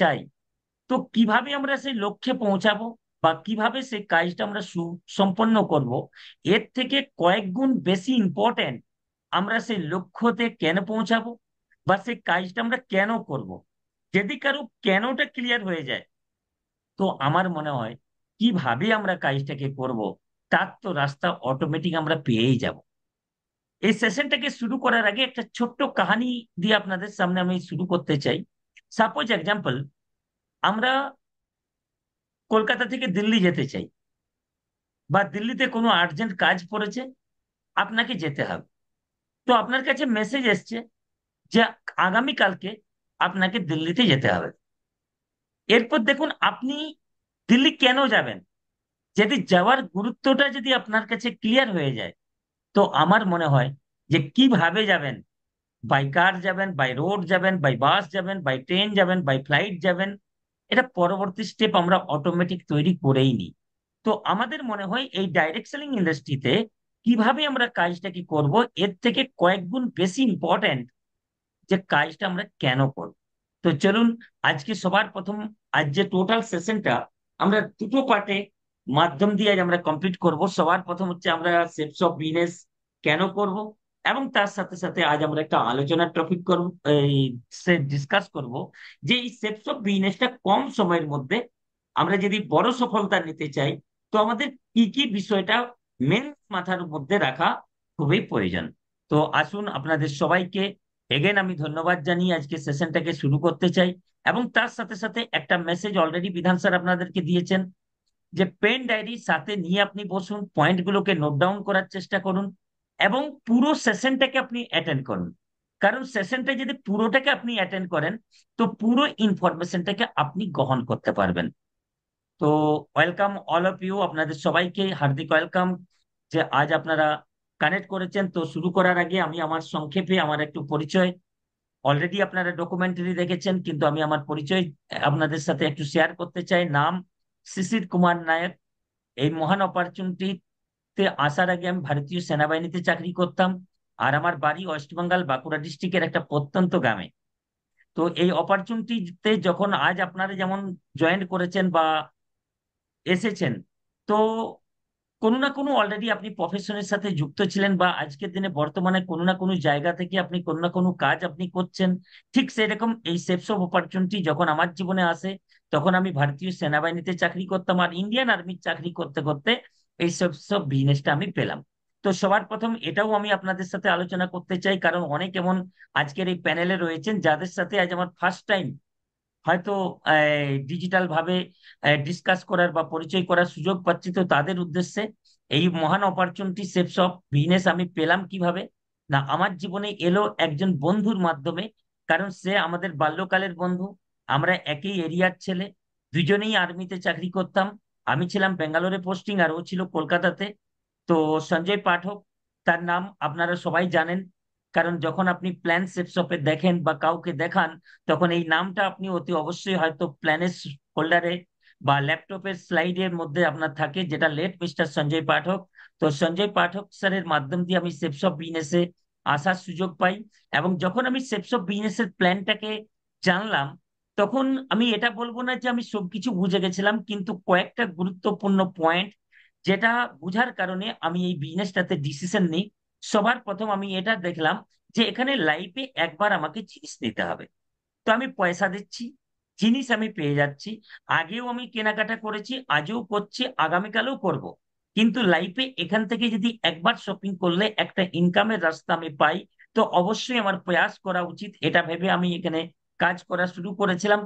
চাই, তো কিভাবে আমরা সেই লক্ষ্যে পৌঁছাবো বা কিভাবে সেই কাজটা আমরা সুসম্পন্ন করব, এর থেকে কয়েক গুণ বেশি ইম্পর্টেন্ট আমরা সেই লক্ষ্যতে কেন পৌঁছাবো বা সেই কাজটা আমরা কেন করব। যদি কারো কেনটা ক্লিয়ার হয়ে যায়, তো আমার মনে হয় কিভাবে আমরা কাজটাকে করব তার তো রাস্তা অটোমেটিক আমরা পেয়েই যাব। এই সেশনটাকে শুরু করার আগে একটা ছোট্ট কাহিনী দিয়ে আপনাদের সামনে আমি শুরু করতে চাই। সাপোজ এক্সাম্পল, আমরা কলকাতা থেকে দিল্লি যেতে চাই, বা দিল্লিতে কোনো আর্জেন্ট কাজ পড়েছে, আপনাকে যেতে হবে। তো আপনার কাছে মেসেজ এসছে যে আগামীকালকে আপনাকে দিল্লিতে যেতে হবে। এরপর দেখুন আপনি দিল্লি কেন যাবেন, যদি যাওয়ার গুরুত্বটা যদি আপনার কাছে ক্লিয়ার হয়ে যায়, তো আমার মনে হয় যে কিভাবে যাবেন, বাই কার যাবেন, বাই রোড যাবেন, বাই বাস যাবেন, বাই ট্রেন যাবেন, বাই ফ্লাইট যাবেন, এটা পরবর্তী স্টেপ আমরা অটোমেটিক তৈরি করেই নিই। তো আমাদের মনে হয় এই ডাইরেক্ট সেলিং ইন্ডাস্ট্রিতে কিভাবে আমরা কাজটাকে করব, এর থেকে কয়েক গুণ বেশি ইম্পর্ট্যান্ট যে কাজটা আমরা কেন করব। তো চলুন, আজকে সবার প্রথম, আজ যে টোটাল সেশনটা আমরা দুটো পার্টে মাধ্যম দিয়ে আজ আমরা কমপ্লিট করব। সবার প্রথম হচ্ছে আমরা সেপস অফ বিজনেস কেন করব, এবং তার সাথে সাথে আজ আমরা একটা আলোচনার টপিক করব, এই ডিসকাস করব যে এই সেপস অফ বিজনেসটা কম সময়ের মধ্যে আমরা যদি বড় সফলতা নিতে চাই, তো আমাদের কি কি বিষয়টা মেন মাথার মধ্যে রাখা খুবই প্রয়োজন। তো আসুন, আপনাদের সবাইকে এগেন আমি ধন্যবাদ জানিয়ে আজকে সেশনটাকে শুরু করতে চাই। এবং তার সাথে সাথে একটা মেসেজ অলরেডি বিধান স্যার আপনাদেরকে দিয়েছেন, যে পেন ডায়েরি সাথে নিয়ে আপনি বসুন, পয়েন্টগুলোকে নোট ডাউন করার চেষ্টা করুন এবং পুরো সেশনটাকে আপনি অ্যাটেন্ড করুন। কারণ সেশনটা যদি পুরোটাকে আপনি অ্যাটেন্ড করেন, তো পুরো ইনফরমেশনটাকে আপনি গ্রহণ করতে পারবেন। তো ওয়েলকাম অল অফ ইউ, আপনাদের সবাইকে হার্দিক ওয়েলকাম যে আজ আপনারা কানেক্ট করেছেন। তো শুরু করার আগে আমি আমার সংক্ষেপে আমার একটু পরিচয়, অলরেডি আপনারা ডকুমেন্টারি দেখেছেন, কিন্তু আমি আমার পরিচয় আপনাদের সাথে একটু শেয়ার করতে চাই। নাম শিশির কুমার নায়ক। এই মহান অপরচুনিটিতে আসার আগে আমি ভারতীয় সেনাবাহিনীতে চাকরি করতাম, আর আমার বাড়ি ওয়েস্ট বেঙ্গল বাঁকুড়া ডিস্ট্রিক্টের একটা প্রত্যন্ত গ্রামে। তো এই অপরচুনিটিতে যখন আজ আপনারা যেমন জয়েন করেছেন বা এসেছেন, তো কোনো না কোনো অলরেডি আপনি প্রফেশনের সাথে যুক্ত ছিলেন, বা আজকের দিনে বর্তমানে কোনো না কোনো জায়গা থেকে আপনি কোনো না কোনো কাজ আপনি করছেন। ঠিক সেরকম এই সেপস অফ অপরচুনিটি যখন আমার জীবনে আসে, তখন আমি ভারতীয় সেনাবাহিনীতে চাকরি করতাম, আর ইন্ডিয়ান আর্মির চাকরি করতে করতে এই সেপস অফ বিজনেসটা আমি পেলাম। তো সবার প্রথম এটাও আমি আপনাদের সাথে আলোচনা করতে চাই, কারণ অনেক এমন আজকের এই প্যানেলে রয়েছেন যাদের সাথে আজ আমার ফার্স্ট টাইম হয়তো ডিজিটাল ভাবে ডিসকাস করার বা পরিচয় করার সুযোগ পাচ্ছি। তো তাদের উদ্দেশ্যে এই মহান অপরচুনিটি সেপস অফ বিজনেস আমি পেলাম কিভাবে, না আমার জীবনে এলো একজন বন্ধুর মাধ্যমে। কারণ সে আমাদের বাল্যকালের বন্ধু, আমরা একই এরিয়ার ছেলে, দুজনেই আর্মিতে চাকরি করতাম। আমি ছিলাম ব্যাঙ্গালোরে পোস্টিং, আর ও ছিল কলকাতাতে। তো সঞ্জয় পাঠক, তার নাম আপনারা সবাই জানেন, কারণ যখন আপনি প্ল্যান সেপসপে দেখেন বা কাউকে দেখান, তখন এই নামটা আপনি অতি অবশ্যই হয়তো প্ল্যানের ফোল্ডারে বা ল্যাপটপের স্লাইডের মধ্যে আপনার থাকে, যেটা লেট মিস্টার সঞ্জয় পাঠক। তো সঞ্জয় পাঠক স্যারের মাধ্যম দিয়ে আমি সেপসপ বিজনেসে আসার সুযোগ পাই। এবং যখন আমি সেপসপ বিজনেসের প্ল্যানটাকে জানলাম, তখন আমি এটা বলবো না যে আমি সবকিছু বুঝে গেছিলাম, কিন্তু কয়েকটা গুরুত্বপূর্ণ পয়েন্ট যেটা বুঝার কারণে আমি এই বিজনেসটাতে ডিসিশন নিই। সবার প্রথম আমি এটা দেখলাম যে এখানে লাইফে একবার আমাকে জিনিস নিতে হবে। তো আমি পয়সা দিচ্ছি, জিনিস আমি পেয়ে যাচ্ছি। আগেও আমি কেনাকাটা করেছি, আজও করছি, আগামীকালেও করব। কিন্তু লাইফে এখান থেকে যদি একবার শপিং করলে একটা ইনকামের রাস্তা আমি পাই, তো অবশ্যই আমার প্রয়াস করা উচিত, এটা ভেবে আমি এখানে কাজ করা শুরু করেছিলাম।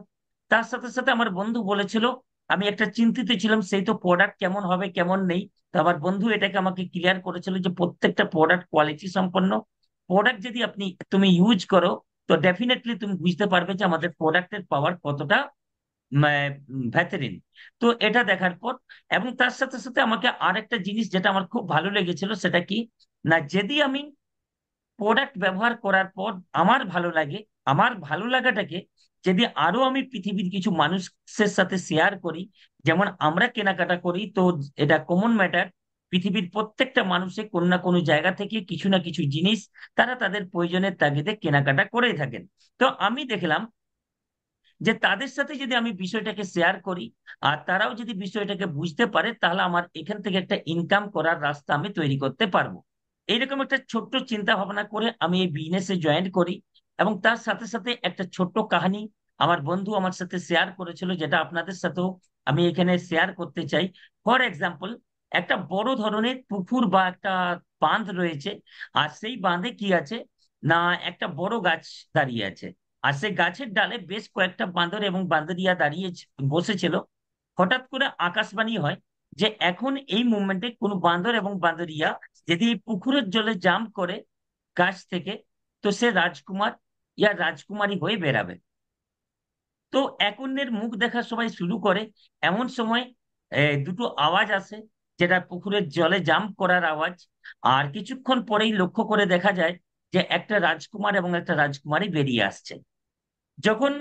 তার সাথে সাথে আমার বন্ধু বলেছিল, আমি একটা চিন্তিত ছিলাম সেই তো প্রোডাক্ট কেমন হবে কেমন নেই। তো আমার বন্ধু এটাকে আমাকে ক্লিয়ার করেছিল যে প্রত্যেকটা প্রোডাক্ট কোয়ালিটি সম্পন্ন। প্রোডাক্ট যদি তুমি ইউজ করো, তো ডেফিনেটলি তুমি বুঝতে পারবে যে আমাদের প্রোডাক্টের পাওয়ার কতটা ভেতরিন। তো এটা দেখার পর, এবং তার সাথে সাথে আমাকে আর একটা জিনিস যেটা আমার খুব ভালো লেগেছিল, সেটা কি, না যদি আমি প্রোডাক্ট ব্যবহার করার পর আমার ভালো লাগে, আমার ভালো লাগাটাকে যদি আরো আমি পৃথিবীর কিছু মানুষের সাথে শেয়ার করি, যেমন আমরা কেনাকাটা করি, তো এটা কমন ম্যাটার, পৃথিবীর প্রত্যেকটা মানুষে কোনো না কোনো জায়গা থেকে কিছু না কিছু জিনিস তারা তাদের প্রয়োজনের তাগিদে কেনাকাটা করেই থাকেন। তো আমি দেখলাম যে তাদের সাথে যদি আমি বিষয়টাকে শেয়ার করি আর তারাও যদি বিষয়টাকে বুঝতে পারে, তাহলে আমার এখান থেকে একটা ইনকাম করার রাস্তা আমি তৈরি করতে পারবো। এইরকম একটা ছোট্ট চিন্তা ভাবনা করে আমি এই বিজনেসে জয়েন করি। এবং তার সাথে সাথে একটা ছোট্ট কাহিনী আমার বন্ধু আমার সাথে শেয়ার করেছিল, যেটা আপনাদের সাথেও আমি এখানে শেয়ার করতে চাই। ফর এক্সাম্পল, একটা বড় ধরনের পুকুর বা একটা বাঁধ রয়েছে। আর সেই বাঁধে কি আছে না, একটা বড় গাছ দাঁড়িয়ে আছে। আর সেই গাছের ডালে বেশ কয়েকটা বাঁদর এবং বাঁদরিয়া দাঁড়িয়ে বসেছিল। হঠাৎ করে আকাশবাণী হয় যে এখন এই মুভমেন্টে কোনো বাঁদর এবং বাঁদরিয়া যদি এই পুকুরের জলে জাম্প করে গাছ থেকে, তো সে রাজকুমার ইয়া রাজকুমারী হয়ে বেরাবে। তো এক অন্যের মুখ দেখা সবাই শুরু করে। এমন সময় দুটো আওয়াজ আসে, যেটা পুকুরের জলে জাম্প করার আওয়াজ। আর কিছুক্ষণ পরেই লক্ষ্য করে দেখা যায় যে একটা রাজকুমার এবং একটা রাজকুমারী বেরিয়ে আসছে। যখন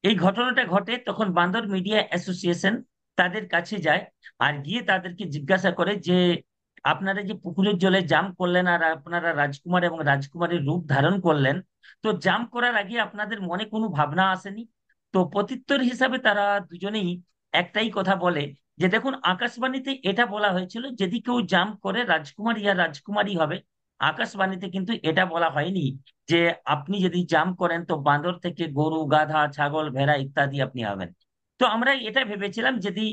এই ঘটনাটা ঘটে, তখন বান্দর মিডিয়া অ্যাসোসিয়েশন তাদের কাছে যায় আর গিয়ে তাদেরকে জিজ্ঞাসা করে যে আপনারা যে পুকুরের জলে জাম্প করলেন আর আপনারা রাজকুমার এবং রাজকুমারীর রূপ ধারণ করলেন, তো জাম্প করার আগে আপনাদের মনে কোনো ভাবনা আসেনি? তো প্রত্যুত্তর হিসাবে তারা দুজনেই একটাই কথা বলে যে দেখুন, আকাশবাণীতে এটা বলা হয়েছিল যদি কেউ জাম্প করে রাজকুমার ইয়া রাজকুমারী হবে। আকাশবাণীতে কিন্তু এটা বলা হয়নি যে আপনি যদি জাম্প করেন তো বাঁদর থেকে গরু, গাধা, ছাগল, ভেড়া ইত্যাদি আপনি হবেন। তো আমরা এটা ভেবেছিলাম যদি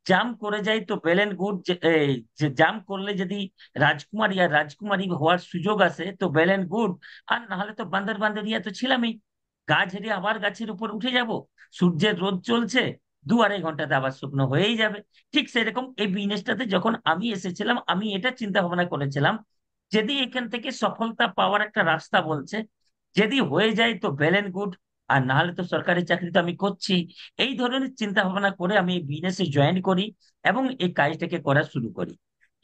জাম্প করে যাই তো ওয়েল এন্ড গুড, যে জাম্প করলে যদি রাজকুমারী আর রাজকুমারী হওয়ার সুযোগ আসে তো ওয়েল এন্ড গুড। আর না হলে তো বান্দর বান্দরিয়া তো ছিলামই, গা ঝেড়ে আবার গাছের উপর উঠে যাব। সূর্যের রোদ চলছে, 2-2.5 ঘন্টাতে আবার শুকনো হয়েই যাবে। ঠিক সেরকম এই বিজনেসটাতে যখন আমি এসেছিলাম, আমি এটা চিন্তা ভাবনা করেছিলাম যদি এখান থেকে সফলতা পাওয়ার একটা রাস্তা বলছে, যদি হয়ে যায় তো ওয়েল এন্ড গুড, আর না হলে তো সরকারি চাকরি তো আমি করছি। এই ধরনের চিন্তা ভাবনা করে আমি এই বিজনেসে জয়েন করি এবং এই কাজটাকে করা শুরু করি।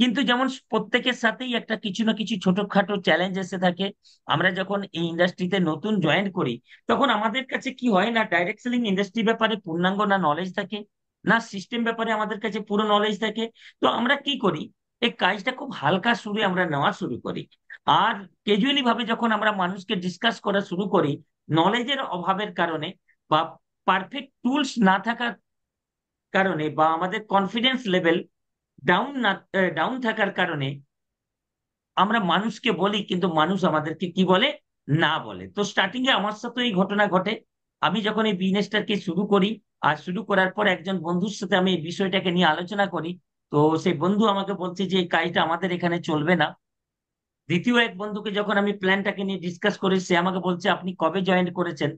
কিন্তু যেমন প্রত্যেকের সাথেই একটা কিছু না কিছু ছোটখাটো চ্যালেঞ্জ এসে থাকে। আমরা যখন এই ইন্ডাস্ট্রিতে নতুন জয়েন করি, তখন আমাদের কাছে কি হয় না, ডাইরেক্ট সেলিং ইন্ডাস্ট্রি ব্যাপারে পূর্ণাঙ্গ না নলেজ থাকে, না সিস্টেম ব্যাপারে আমাদের কাছে পুরো নলেজ থাকে। তো আমরা কি করি, এই কাজটা খুব হালকা সুরে আমরা নেওয়া শুরু করি। আর ক্যাজুয়ালি ভাবে যখন আমরা মানুষকে ডিসকাস করা শুরু করি, নলেজের অভাবের কারণে বা পারফেক্ট টুলস না থাকার কারণে বা আমাদের কনফিডেন্স লেভেল ডাউন থাকার কারণে আমরা মানুষকে বলি কিন্তু মানুষ আমাদেরকে কি বলে, না বলে। তো স্টার্টিং এ আমার সাথে এই ঘটনা ঘটে। আমি যখন এই বিজনেসটাকে শুরু করি আর শুরু করার পর একজন বন্ধুর সাথে আমি এই বিষয়টাকে নিয়ে আলোচনা করি, তো সেই বন্ধু আমাকে বলছে যে এই কাজটা আমাদের এখানে চলবে না। দ্বিতীয় এক বন্ধুকে যখন আমি প্ল্যানটাকে নিয়ে ডিসকাস করি, সে আমাকে বলছে আপনি কবে জয়েন করেছেন?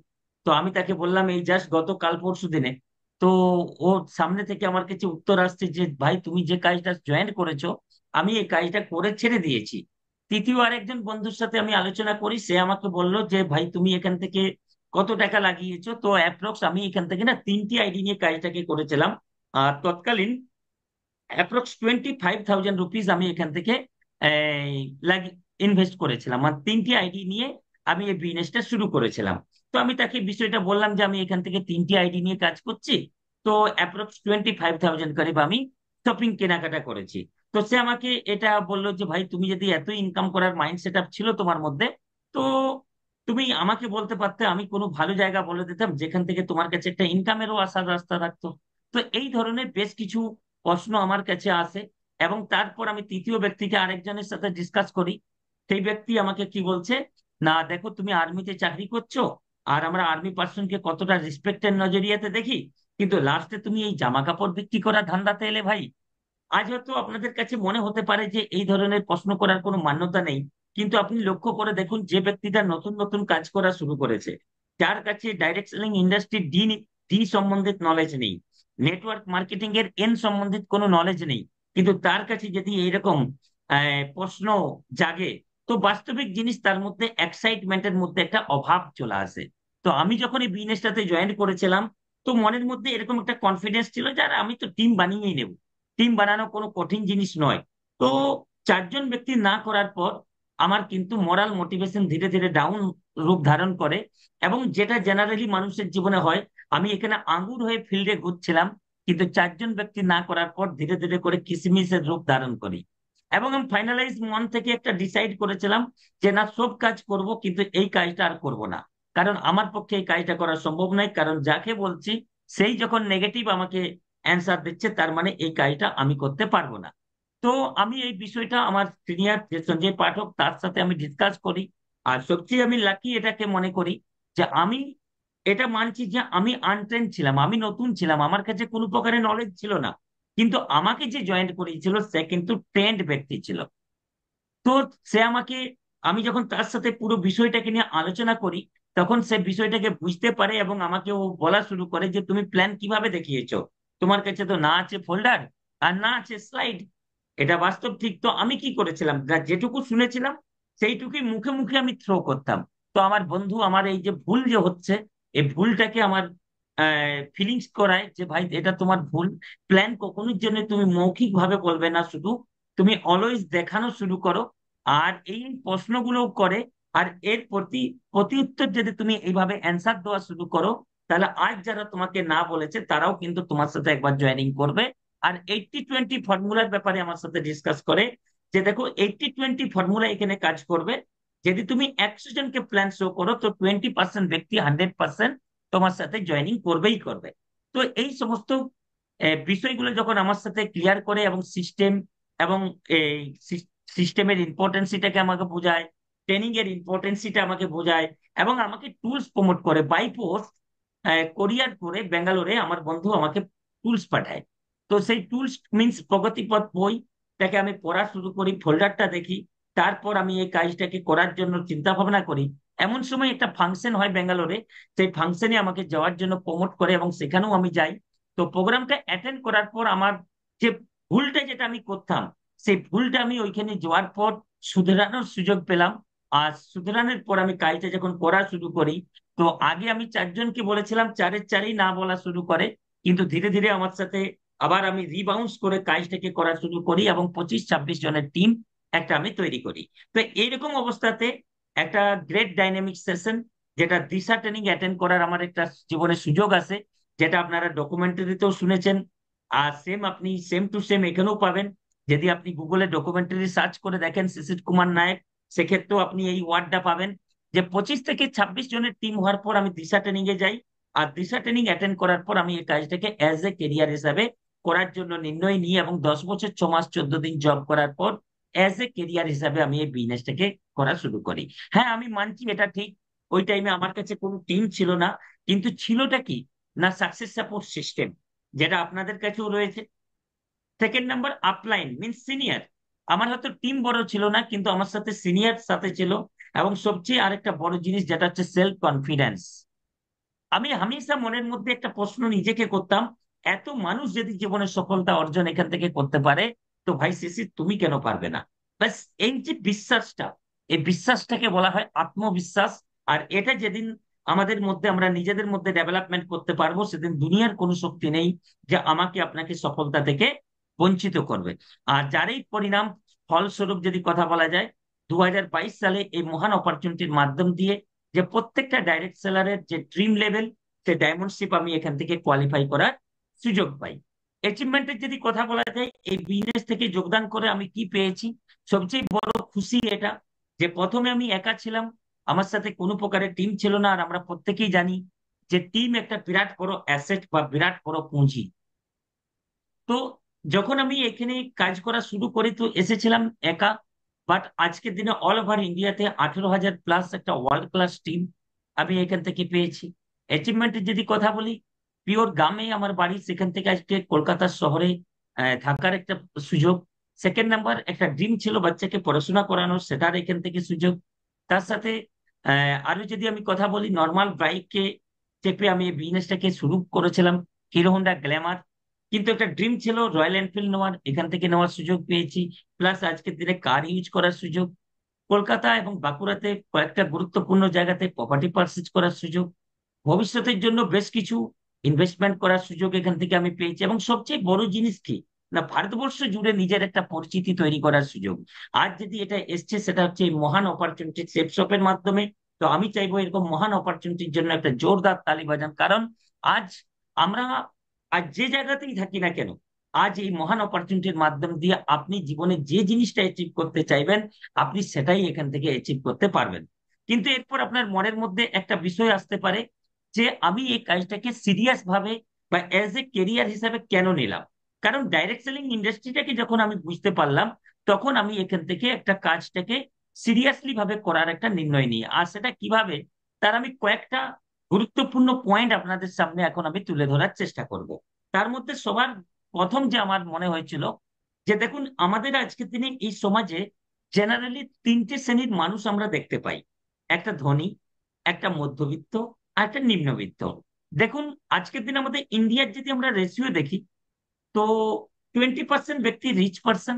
তো আমি তাকে বললাম এই জাস্ট গতকাল পরশু দিনে। তো ও সামনে থেকে আমার কাছে উত্তর আসছে যে ভাই তুমি যে কাজটা জয়েন করেছো, আমি এই কাজটা করে ছেড়ে দিয়েছি। তৃতীয় আরেকজন বন্ধুর সাথে আমি আলোচনা করি, সে আমাকে বলল যে ভাই তুমি এখান থেকে কত টাকা লাগিয়েছো? তো অ্যাপ্রক্স আমি এখান থেকে না 3টি আইডি নিয়ে কাজটাকে করেছিলাম। আর তৎকালীন অ্যাপ্রক্স 25,000 রুপিস আমি এখান থেকে ইনভেস্ট করেছিলাম, মানে 3টি আইডি নিয়ে আমি এই বিজনেসটা শুরু করেছিলাম। তো আমি তাকে বিষয়টা বললাম যে আমি এখান থেকে 3টি আইডি নিয়ে কাজ করছি। তো অ্যাপ্রক্স 25,000 করিব আমি শপিং কেনাকাটা করেছি। তো সে আমাকে এটা বললো যে ভাই তুমি যদি এত ইনকাম করার মাইন্ড সেট আপ ছিল তোমার মধ্যে, তো তুমি আমাকে বলতে পারতে, আমি কোনো ভালো জায়গা বলে দিতাম যেখান থেকে তোমার কাছে একটা ইনকামেরও আসার রাস্তা থাকতো। তো এই ধরনের বেশ কিছু প্রশ্ন আমার কাছে আসে। এবং তারপর আমি তৃতীয় ব্যক্তিকে আরেকজনের সাথে ডিসকাস করি। সেই ব্যক্তি আমাকে কি বলছে, না দেখো তুমি আর্মিতে চাকরি করছো, আর আমরা আর্মি পার্সনকে কতটা রেসপেক্টের নজরিয়াতে দেখি, কিন্তু লাস্টে তুমি এই জামা কাপড় বিক্রি করার ধান্দাতে এলে ভাই। আজ হয়তো আপনাদের কাছে মনে হতে পারে যে এই ধরনের প্রশ্ন করার কোনো মান্যতা নেই, কিন্তু আপনি লক্ষ্য করে দেখুন যে ব্যক্তিটা নতুন নতুন কাজ করা শুরু করেছে, যার কাছে direct selling industry D D সম্বন্ধিত নলেজ নেই, নেটওয়ার্ক মার্কেটিং এর এন সম্বন্ধিত কোনো নলেজ নেই, কিন্তু তার কাছে যদি এইরকম প্রশ্ন জাগে, তো বাস্তবিক জিনিস তার মধ্যে এক্সাইটমেন্টের মধ্যে একটা অভাব চলে আসে। তো আমি যখন এই বিজনেসটাতে জয়েন করেছিলাম, তো মনের মধ্যে এরকম একটা কনফিডেন্স ছিল যারা আমি তো টিম বানিয়েই নেব, টিম বানানো কোনো কঠিন জিনিস নয়। তো 4জন ব্যক্তি না করার পর আমার কিন্তু মোরাল মোটিভেশন ধীরে ধীরে ডাউন রূপ ধারণ করে। এবং যেটা জেনারেলি মানুষের জীবনে হয়, আমি এখানে আঙ্গুর হয়ে ফিল্ডে ঘুরছিলাম, কিন্তু 4জন ব্যক্তি না করার পর ধীরে ধীরে করে কিসমিসের রূপ ধারণ করি। এবং আমি ফাইনালাইজ মন থেকে একটা ডিসাইড করেছিলাম যে না, সব কাজ করব কিন্তু এই কাজটা আর করব না। কারণ আমার পক্ষে এই কাজটা করা সম্ভব নয়, কারণ যাকে বলছি সেই যখন নেগেটিভ আমাকে অ্যান্সার দিচ্ছে, তার মানে এই কাজটা আমি করতে পারবো না। তো আমি এই বিষয়টা আমার সিনিয়র যে সঞ্জয় পাঠক, তার সাথে আমি ডিসকাস করি। আর সবচেয়ে আমি লাকি এটাকে মনে করি যে আমি এটা মানছি যে আমি আনট্রেন্ড ছিলাম, আমি নতুন ছিলাম, আমার কাছে কোনো প্রকারের নলেজ ছিল না। কিন্তু আমাকে যে জয়েন করিয়েছিল সে কিন্তু ট্রেন্ড ব্যক্তি ছিল। তো সে আমাকে, আমি যখন তার সাথে পুরো বিষয়টাকে নিয়ে আলোচনা করি, তখন সে বিষয়টাকে বুঝতে পারে এবং আমাকে ও বলা শুরু করে যে তুমি প্ল্যান কিভাবে দেখিয়েছো, তোমার কাছে তো না আছে ফোল্ডার আর না আছে স্লাইড। এটা বাস্তব ঠিক। তো আমি কি করেছিলাম, যেটুকু শুনেছিলাম সেইটুকুই মুখে মুখে আমি থ্রো করতাম। তো আমার বন্ধু আমার এই যে ভুল যে হচ্ছে, এই ভুলটাকে আমার ফিলিংস করায় যে ভাই এটা তোমার ভুল। প্ল্যান কখনোর জন্য তুমি মৌখিক ভাবে বলবে না, শুধু তুমি অলওয়েজ দেখানো শুরু করো। আর এই প্রশ্নগুলো করে, আর এর প্রতি উত্তর যদি তুমি এইভাবে অ্যান্সার দেওয়া শুরু করো, তাহলে আজ যারা তোমাকে না বলেছে তারাও কিন্তু তোমার সাথে একবার জয়েনিং করবে। আর 80-20 ফর্মুলার ব্যাপারে আমার সাথে ডিসকাস করে যে দেখো 80-20 ফর্মুলা এখানে কাজ করবে। যদি তুমি 100 জনকে প্ল্যান শো করো, তো 20% ব্যক্তি 100% তোমার সাথে জয়েনিং করবেই করবে। তো এই সমস্ত বিষয়গুলো যখন আমার সাথে ক্লিয়ার করে এবং সিস্টেম এবং এই সিস্টেমের ইম্পর্টেন্সিটাকে আমাকে বোঝায়, ট্রেনিং এর ইম্পর্টেন্সিটা আমাকে বোঝায়, এবং আমাকে টুলস প্রমোট করে বাই পোস্ট, কোরিয়ার করে ব্যাঙ্গালোরে আমার বন্ধু আমাকে টুলস পাঠায়। তো সেই টুলস মিন্স প্রগতিপথ বইটাকে আমি পড়া শুরু করি, ফোল্ডারটা দেখি। তারপর আমি এই কাজটাকে করার জন্য চিন্তা ভাবনা করি। এমন সময় একটা ফাংশন হয় ব্যাঙ্গালোরে, সেই ফাংশনে আমাকে যাওয়ার জন্য প্রমোট করে এবং সেখানেও আমি যাই। তো প্রোগ্রামটা অ্যাটেন্ড করার পর আমার যে ভুলটা যেটা আমি করতাম, সেই ভুলটা আমি ওইখানে যাওয়ার পর শুধরানোর সুযোগ পেলাম। আর শুধরানোর পর আমি কাজটা যখন করা শুরু করি, তো আগে আমি 4 জনকে বলেছিলাম, চারের চারেই না বলা শুরু করে। কিন্তু ধীরে ধীরে আমার সাথে আবার আমি রিবাউন্স করে কাজটাকে করা শুরু করি এবং 25-26 জনের টিম একটা আমি তৈরি করি। তো এইরকম অবস্থাতে একটা গ্রেট ডাইনামিক সেশন, যেটা দিশা ট্রেনিং অ্যাটেন্ড করার আমার একটা জীবনে সুযোগ আছে, যেটা আপনারা ডকুমেন্টারিতেও শুনেছেন। আর সেম আপনি সেম টু সেম এখানেও পাবেন। যদি আপনি গুগলে ডকুমেন্টারি সার্চ করে দেখেন শিশির কুমার নায়ক, সেক্ষেত্রেও আপনি এই ওয়ার্ডটা পাবেন। যে 25 থেকে 26 জনের টিম হওয়ার পর আমি দিশা ট্রেনিং এ যাই। আর দিশা ট্রেনিং অ্যাটেন্ড করার পর আমি এই কাজটাকে অ্যাজ এ কেরিয়ার হিসাবে করার জন্য নির্ণয় নিই, এবং 10 বছর 6 মাস 14 দিন জব করার পর অ্যাজ এ কেরিয়ার হিসাবে আমি এই বিজনেসটাকে করা শুরু করি। হ্যাঁ, আমি মানছি এটা ঠিক, ওই টাইমে আমার কাছে কোনো টিম ছিল না। কিন্তু ছিলটা কি, না সাকসেস সাপোর্ট সিস্টেম, যেটা আপনাদের কাছেও রয়েছে। Second number, upline means senior. আমার হয়তো টিম বড় ছিল না, কিন্তু আমার সাথে সিনিয়র সাথে ছিল। এবং সবচেয়ে আরেকটা বড় জিনিস যেটা হচ্ছে সেলফ কনফিডেন্স। আমি হামেশা মনের মধ্যে একটা প্রশ্ন নিজেকে করতাম, এত মানুষ যদি জীবনে সফলতা অর্জন এখান থেকে করতে পারে, তো ভাই সিসি তুমি কেন পারবে না? ব্যাস, এই যে বিশ্বাসটা, এই বিশ্বাসটাকে বলা হয় আত্মবিশ্বাস। আর এটা যেদিন আমাদের মধ্যে, আমরা নিজেদের মধ্যে ডেভেলপমেন্ট করতে পারবো, সেদিন দুনিয়ার কোনো শক্তি নেই যে আমাকে আপনাকে সফলতা থেকে বঞ্চিত করবে। আর যার এই পরিণাম ফলস্বরূপ যদি কথা বলা যায়, 2022 সালে এই মহান অপরচুনিটির মাধ্যম দিয়ে যে প্রত্যেকটা ডাইরেক্ট সেলারের যে ড্রিম লেভেল, সে ডায়মন্ডশিপ আমি এখান থেকে কোয়ালিফাই করার সুযোগ পাই। অ্যাচিভমেন্টের যদি কথা বলা যায়, এই বিজনেস থেকে যোগদান করে আমি কি পেয়েছি, সবচেয়ে বড় খুশি এটা যে প্রথমে আমি একা ছিলাম, আমার সাথে কোনো প্রকারের টিম ছিল না। আর আমরা প্রত্যেকেই জানি যে টিম একটা বিরাট বড় অ্যাসেট বা বিরাট বড় পুঁজি। তো যখন আমি এখানে কাজ করা শুরু করি, তো এসেছিলাম একা। বাট আজকের দিনে অল ওভার ইন্ডিয়াতে 18,000 প্লাস একটা ওয়ার্ল্ড ক্লাস টিম আমি এখান থেকে পেয়েছি। অ্যাচিভমেন্টের যদি কথা বলি, পিওর গ্রামে আমার বাড়ি, সেখান থেকে আজকে কলকাতা শহরে থাকার একটা সুযোগ। সেকেন্ড নাম্বার, একটা ড্রিম ছিল বাচ্চাকে পড়াশোনা করানোর, সেটার এখান থেকে সুযোগ। তার সাথে আরো যদি আমি কথা বলি, নর্মাল বাইকে চেপে আমি এই বিজনেসটাকে শুরু করেছিলাম, হিরো হোন্ডা গ্ল্যামার। কিন্তু একটা ড্রিম ছিল রয়্যাল এনফিল্ড নেওয়ার, এখান থেকে নেওয়ার সুযোগ পেয়েছি। প্লাস আজকের দিনে কার ইউজ করার সুযোগ, কলকাতা এবং বাঁকুড়াতে কয়েকটা গুরুত্বপূর্ণ জায়গাতে প্রপার্টি পারচেজ করার সুযোগ, ভবিষ্যতের জন্য বেশ কিছু ইনভেস্টমেন্ট করার সুযোগ এখান থেকে আমি পেয়েছি। এবং সবচেয়ে বড় জিনিস কি, না ভারতবর্ষ জুড়ে নিজের একটা পরিচিতি তৈরি করার সুযোগ। আজ যদি এটা এসছে, সেটা হচ্ছে এই মহান অপরচুনিটি সেফ শপের মাধ্যমে। তো আমি চাইবো এরকম মহান অপরচুনিটির জন্য একটা জোরদার তালি বাজান। কারণ আজ আমরা, আজ যে জায়গাতেই থাকি না কেন, আজ এই মহান অপরচুনিটির মাধ্যম দিয়ে আপনি জীবনে যে জিনিসটা অ্যাচিভ করতে চাইবেন, আপনি সেটাই এখান থেকে অ্যাচিভ করতে পারবেন। কিন্তু এরপর আপনার মনের মধ্যে একটা বিষয় আসতে পারে যে আমি এই কাজটাকে সিরিয়াস ভাবে বা অ্যাজ এ কেরিয়ার হিসাবে কেন নিলাম। কারণ ডাইরেক্ট সেলিং ইন্ডাস্ট্রিটাকে যখন আমি বুঝতে পারলাম, তখন আমি এখান থেকে একটা কাজটাকে সিরিয়াসলি ভাবে করার একটা নির্ণয় নিই। আর সেটা কিভাবে, তার আমি কয়েকটা গুরুত্বপূর্ণ পয়েন্ট আপনাদের সামনে এখন আমি তুলে ধরার চেষ্টা করব। তার মধ্যে সবার প্রথম যে আমার মনে হয়েছিল, যে দেখুন আমাদের আজকের দিনে এই সমাজে জেনারেলি তিনটে শ্রেণীর মানুষ আমরা দেখতে পাই। একটা ধনী, একটা মধ্যবিত্ত, আর একটা নিম্নবিত্ত। দেখুন আজকের দিনে আমাদের ইন্ডিয়ার যদি আমরা রেশিও দেখি, তো 20% ব্যক্তি রিচ পার্সন,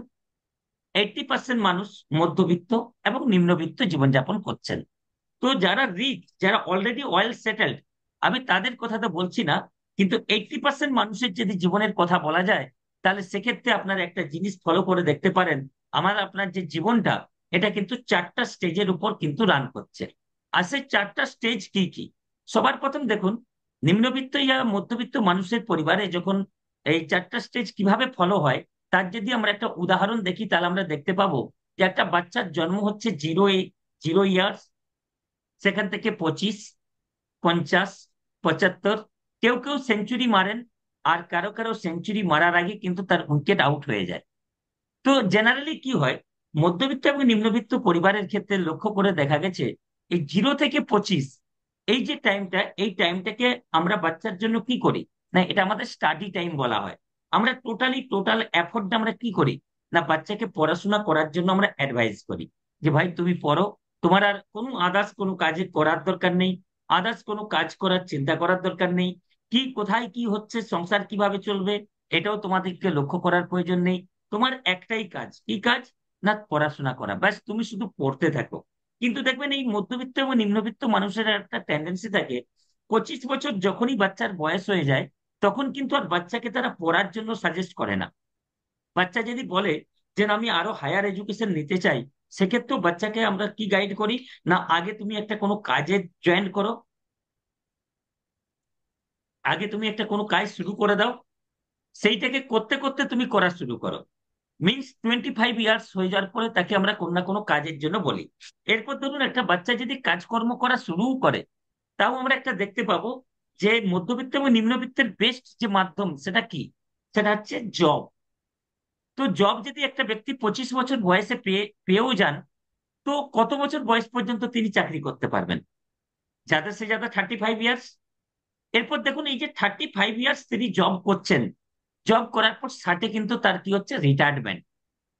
80% মানুষ মধ্যবিত্ত এবং নিম্নবিত্ত জীবনযাপন করছেন। তো যারা রিচ, যারা অলরেডি ওয়েল সেটেলড, আমি তাদের কথা তো বলছি না, কিন্তু 80% মানুষের যদি জীবনের কথা বলা যায়, তাহলে সেক্ষেত্রে আপনারা একটা জিনিস ফলো করে দেখতে পারেন, আপনার যে জীবনটা, এটা কিন্তু চারটা স্টেজের উপর কিন্তু রান করছে। আর সেই চারটা স্টেজ কি কি? সবার প্রথম দেখুন, নিম্নবিত্ত ইয়া মধ্যবিত্ত মানুষের পরিবারে যখন এই চারটা স্টেজ কিভাবে ফলো হয়, তার যদি আমরা একটা উদাহরণ দেখি, তাহলে আমরা দেখতে পাবো যে একটা বাচ্চার জন্ম হচ্ছে 0 ইয়ার্স, সেখান থেকে 25, 50, 75, কেউ কেউ সেঞ্চুরি মারেন, আর কারো কারো সেঞ্চুরি মারার আগে কিন্তু তার উইকেট আউট হয়ে যায়। তো জেনারেলি কি হয়, মধ্যবিত্ত এবং নিম্নবিত্ত পরিবারের ক্ষেত্রে লক্ষ্য করে দেখা গেছে, এই 0 থেকে 25 এই যে টাইমটা, এই টাইমটাকে আমরা বাচ্চার জন্য কি করি, না এটা আমাদের স্টাডি টাইম বলা হয়। আমরা টোটাল এফোর্টটা আমরা কি করি, না বাচ্চাকে পড়াশোনা করার জন্য আমরা অ্যাডভাইস করি, যে ভাই তুমি পড়ো, তোমার আর কোনো আদার্স কোনো কাজে করার দরকার নেই, আদার্স কোনো কাজ করার চিন্তা করার দরকার নেই, কি কোথায় কি হচ্ছে, সংসার কিভাবে চলবে, এটাও তোমাদেরকে লক্ষ্য করার প্রয়োজন নেই। তোমার একটাই কাজ, কি কাজ, না পড়াশোনা করা, ব্যাস তুমি শুধু পড়তে থাকো। কিন্তু দেখবেন এই মধ্যবিত্ত এবং নিম্নবিত্ত মানুষের একটা টেন্ডেন্সি থাকে, 25 বছর যখনই বাচ্চার বয়স হয়ে যায়, তখন কিন্তু আর বাচ্চাকে তারা পড়ার জন্য সাজেস্ট করে না। বাচ্চা যদি বলে যে না, আমি আরো হায়ার এডুকেশন নিতে চাই, সেক্ষেত্রেও বাচ্চাকে আমরা কি গাইড করি, না আগে তুমি একটা কোনো কাজে জয়েন করো, আগে তুমি একটা কোনো কাজ শুরু করে দাও, সেইটাকে করতে করতে তুমি করা শুরু করো। মিনস 25 ইয়ার্স হয়ে যাওয়ার পরে তাকে আমরা কোনো না কোনো কাজের জন্য বলি। এরপর ধরুন একটা বাচ্চা যদি কাজকর্ম করা শুরুও করে, তাও আমরা একটা দেখতে পাবো যে মধ্যবিত্ত এবং নিম্নবিত্তের বেস্ট যে মাধ্যম সেটা কি, সেটা হচ্ছে জব। তো জব যদি একটা ব্যক্তি 25 বছর বয়সে পেয়েও যান, তো কত বছর বয়স পর্যন্ত তিনি চাকরি করতে পারবেন? যাদের সে যাদের 35 ইয়ার্স। এরপর দেখুন এই যে 35 ইয়ার্স তিনি জব করছেন, জব করার পর ষাটে কিন্তু তার কি হচ্ছে, রিটায়ারমেন্ট।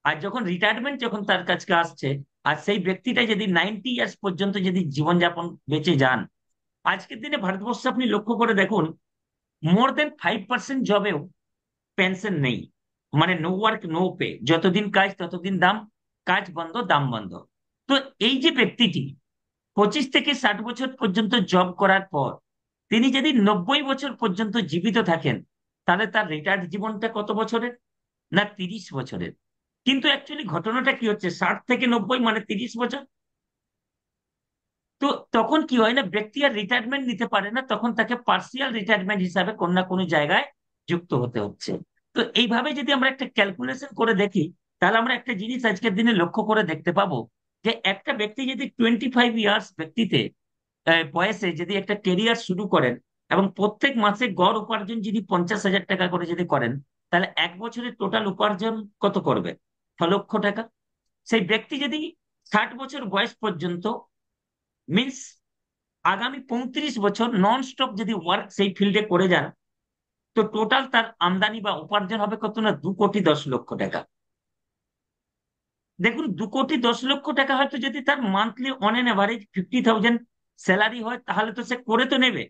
আর যখন রিটায়ারমেন্ট যখন তার কাছে আসছে, আর সেই ব্যক্তিটা যদি 90 ইয়ার্স পর্যন্ত যদি জীবনযাপন বেঁচে যান, আজকের দিনে ভারতবর্ষে আপনি লক্ষ্য করে দেখুন, মোর দেন 5% জবেও পেনশন নেই। মানে নো ওয়ার্ক নো পে, যতদিন কাজ ততদিন দাম, কাজ বন্ধ দাম বন্ধ। তো এই যে ব্যক্তিটি 25 থেকে 60 বছর পর্যন্ত জব করার পর, তিনি যদি 90 বছর পর্যন্ত জীবিত থাকেন, তাহলে তার রিটায়ার্ড জীবনটা কত বছরের, না 30 বছরের। কিন্তু অ্যাকচুয়ালি ঘটনাটা কি হচ্ছে, 60 থেকে 90 মানে 30 বছর। তো তখন কি হয় না, ব্যক্তি আর রিটায়ারমেন্ট নিতে পারে না, তখন তাকে পার্সিয়াল রিটায়ারমেন্ট হিসাবে কোনো না কোনো জায়গায় যুক্ত হতে হচ্ছে। তো এইভাবে যদি আমরা একটা ক্যালকুলেশন করে দেখি, তাহলে আমরা একটা জিনিস আজকের দিনে লক্ষ্য করে দেখতে পাবো, যে একটা ব্যক্তি যদি 25 ইয়ার্স ব্যক্তিতে বয়সে যদি একটা কেরিয়ার শুরু করেন, এবং প্রত্যেক মাসে গড় উপার্জন যদি 50,000 টাকা করে যদি করেন, তাহলে এক বছরের টোটাল উপার্জন কত করবে, 6 লক্ষ টাকা। সেই ব্যক্তি যদি 60 বছর বয়স পর্যন্ত, মিন্স আগামী 35 বছর নন স্টপ যদি ওয়ার্ক সেই ফিল্ডে করে যান, তো টোটাল তার আমদানি বা উপার্জন হবে কত, না 2,10,00,000 টাকা। দেখুন 2,10,00,000 টাকা হয়তো যদি তার monthly on an average 50,000 salary হয়, তাহলে তো সে করে তো নেবে।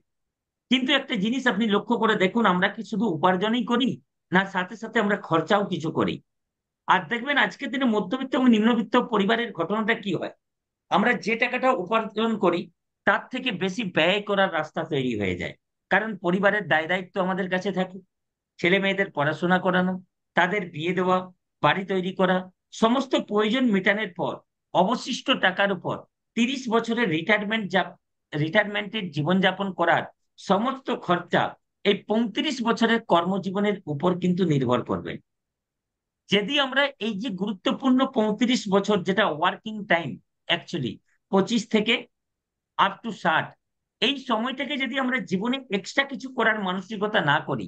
কিন্তু একটা জিনিস আপনি লক্ষ্য করে দেখুন, আমরা কি শুধু উপার্জনই করি, না সাথে সাথে আমরা খরচাও কিছু করি? আর দেখবেন আজকের দিনে মধ্যবিত্ত এবং নিম্নবিত্ত পরিবারের ঘটনাটা কি হয়, আমরা যে টাকাটা উপার্জন করি, তার থেকে বেশি ব্যয় করার রাস্তা তৈরি হয়ে যায়। কারণ পরিবারের দায় দায়িত্ব আমাদের কাছে থাকে, ছেলে মেয়েদের পড়াশোনা করানো, তাদের বিয়ে দেওয়া, বাড়ি তৈরি করা, সমস্ত প্রয়োজন মেটানোর পর অবশিষ্ট টাকার উপর 30 বছরের রিটায়ারমেন্টের জীবনযাপন করার সমস্ত খরচা এই 35 বছরের কর্মজীবনের উপর কিন্তু নির্ভর করবে। যদি আমরা এই যে গুরুত্বপূর্ণ 35 বছর, যেটা ওয়ার্কিং টাইম অ্যাকচুয়ালি 25 থেকে আপ টু 60, এই সময়টাকে যদি আমরা জীবনে এক্সট্রা কিছু করার মানসিকতা না করি,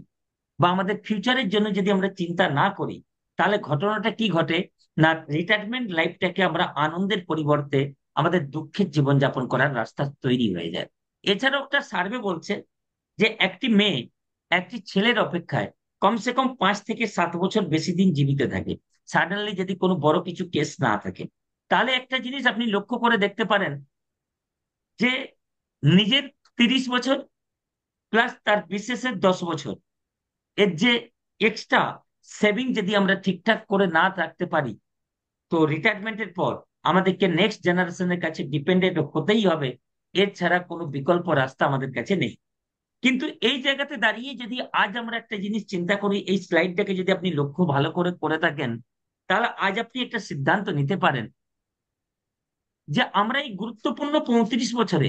বা আমাদের ফিউচারের জন্য যদি আমরা চিন্তা না করি, তাহলে ঘটনাটা কি ঘটে না, রিটায়ারমেন্ট লাইফটাকে আমরা আনন্দের পরিবর্তে আমাদের দুঃখের জীবনযাপন করার রাস্তা তৈরি হয়ে যায়। এছাড়াও একটা সার্ভে বলছে যে একটি মেয়ে একটি ছেলের অপেক্ষায় কমসে কম 5 থেকে 7 বছর বেশি দিন জীবিত থাকে, সাডেনলি যদি কোনো বড় কিছু কেস না থাকে। তাহলে একটা জিনিস আপনি লক্ষ্য করে দেখতে পারেন যে নিজের 30 বছর প্লাস তার বিশেষের 10 বছর, এর যে এক্সট্রা সেভিং যদি আমরা ঠিকঠাক করে না রাখতে পারি, তো রিটায়ারমেন্টের পর আমাদেরকে নেক্সট জেনারেশনের কাছে ডিপেন্ডেন্ট হতেই হবে। এর ছাড়া কোনো বিকল্প রাস্তা আমাদের কাছে নেই। কিন্তু এই জায়গাতে দাঁড়িয়ে যদি আজ আমরা একটা জিনিস চিন্তা করি, এই স্লাইডটাকে যদি আপনি লক্ষ্য ভালো করে করে থাকেন, তাহলে আজ আপনি একটা সিদ্ধান্ত নিতে পারেন যে আমরা এই গুরুত্বপূর্ণ 35 বছরে